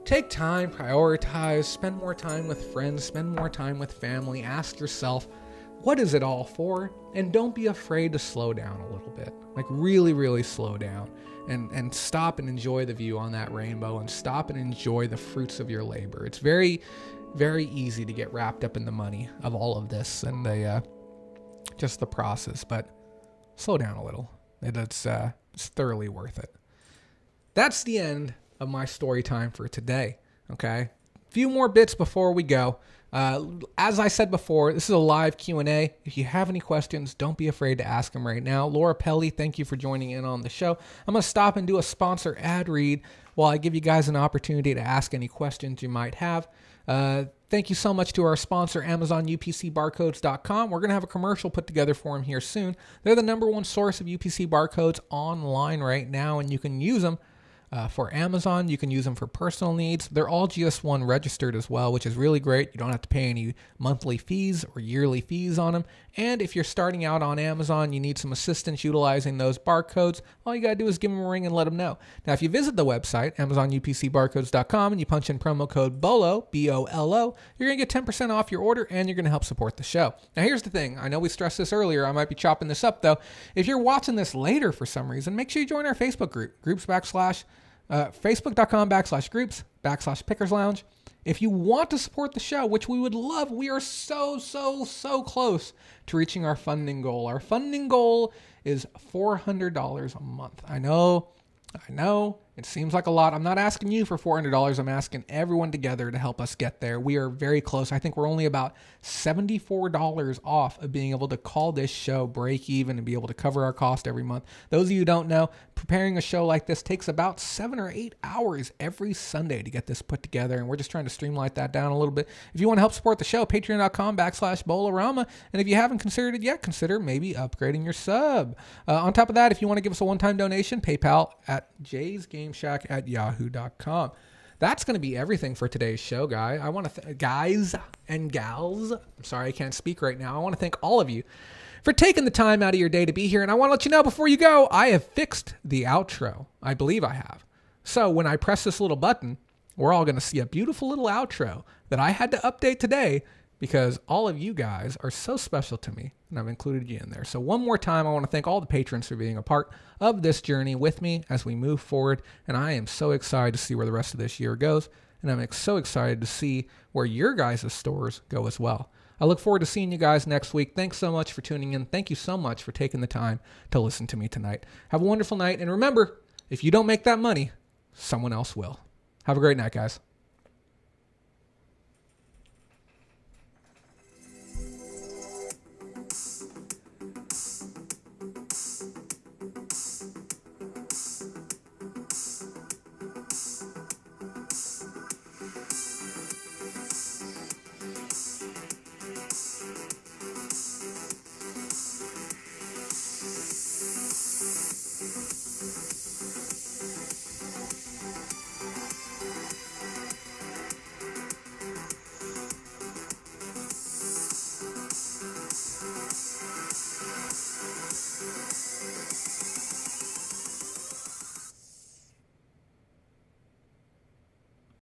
S1: Take time, prioritize, spend more time with friends, spend more time with family. Ask yourself, what is it all for? And don't be afraid to slow down a little bit. Like really, really slow down. And stop and enjoy the view on that rainbow and stop and enjoy the fruits of your labor. It's very, very easy to get wrapped up in the money of all of this and just the process, but slow down a little. It's thoroughly worth it. That's the end of my story time for today. Okay. few more bits before we go. As I said before, this is a live Q&A. If you have any questions, don't be afraid to ask them right now. Laura Pelly, thank you for joining in on the show. I'm going to stop and do a sponsor ad read while I give you guys an opportunity to ask any questions you might have. Thank you so much to our sponsor, AmazonUPCBarcodes.com. We're going to have a commercial put together for them here soon. They're the number one source of UPC barcodes online right now, and you can use them for Amazon. You can use them for personal needs. They're all GS1 registered as well, which is really great. You don't have to pay any monthly fees or yearly fees on them. And if you're starting out on Amazon, you need some assistance utilizing those barcodes, all you got to do is give them a ring and let them know. Now, if you visit the website, AmazonUPCBarcodes.com, and you punch in promo code BOLO, B-O-L-O, you're going to get 10% off your order, and you're going to help support the show. Now, here's the thing. I know we stressed this earlier. I might be chopping this up, though. If you're watching this later for some reason, make sure you join our Facebook group, Facebook.com/groups/Pickers Lounge. If you want to support the show, which we would love, we are so close to reaching our funding goal. Our funding goal is $400 a month. I know, it seems like a lot. I'm not asking you for $400. I'm asking everyone together to help us get there. We are very close. I think we're only about $74 off of being able to call this show break even and be able to cover our cost every month. Those of you who don't know, preparing a show like this takes about 7 or 8 hours every Sunday to get this put together, and we're just trying to streamline that down a little bit. If you want to help support the show, patreon.com/Bolorama, and if you haven't considered it yet, consider maybe upgrading your sub. On top of that, if you want to give us a one-time donation, PayPal at jaysgameshack@yahoo.com. That's going to be everything for today's show, guys. I want to guys and gals. I'm sorry, I can't speak right now. I want to thank all of you for taking the time out of your day to be here. And I want to let you know before you go, I have fixed the outro. I believe I have. So when I press this little button, we're all going to see a beautiful little outro that I had to update today because all of you guys are so special to me, and I've included you in there. So one more time, I want to thank all the patrons for being a part of this journey with me as we move forward, and I am so excited to see where the rest of this year goes, and I'm so excited to see where your guys' stores go as well. I look forward to seeing you guys next week. Thanks so much for tuning in. Thank you so much for taking the time to listen to me tonight. Have a wonderful night, and remember, if you don't make that money, someone else will. Have a great night, guys.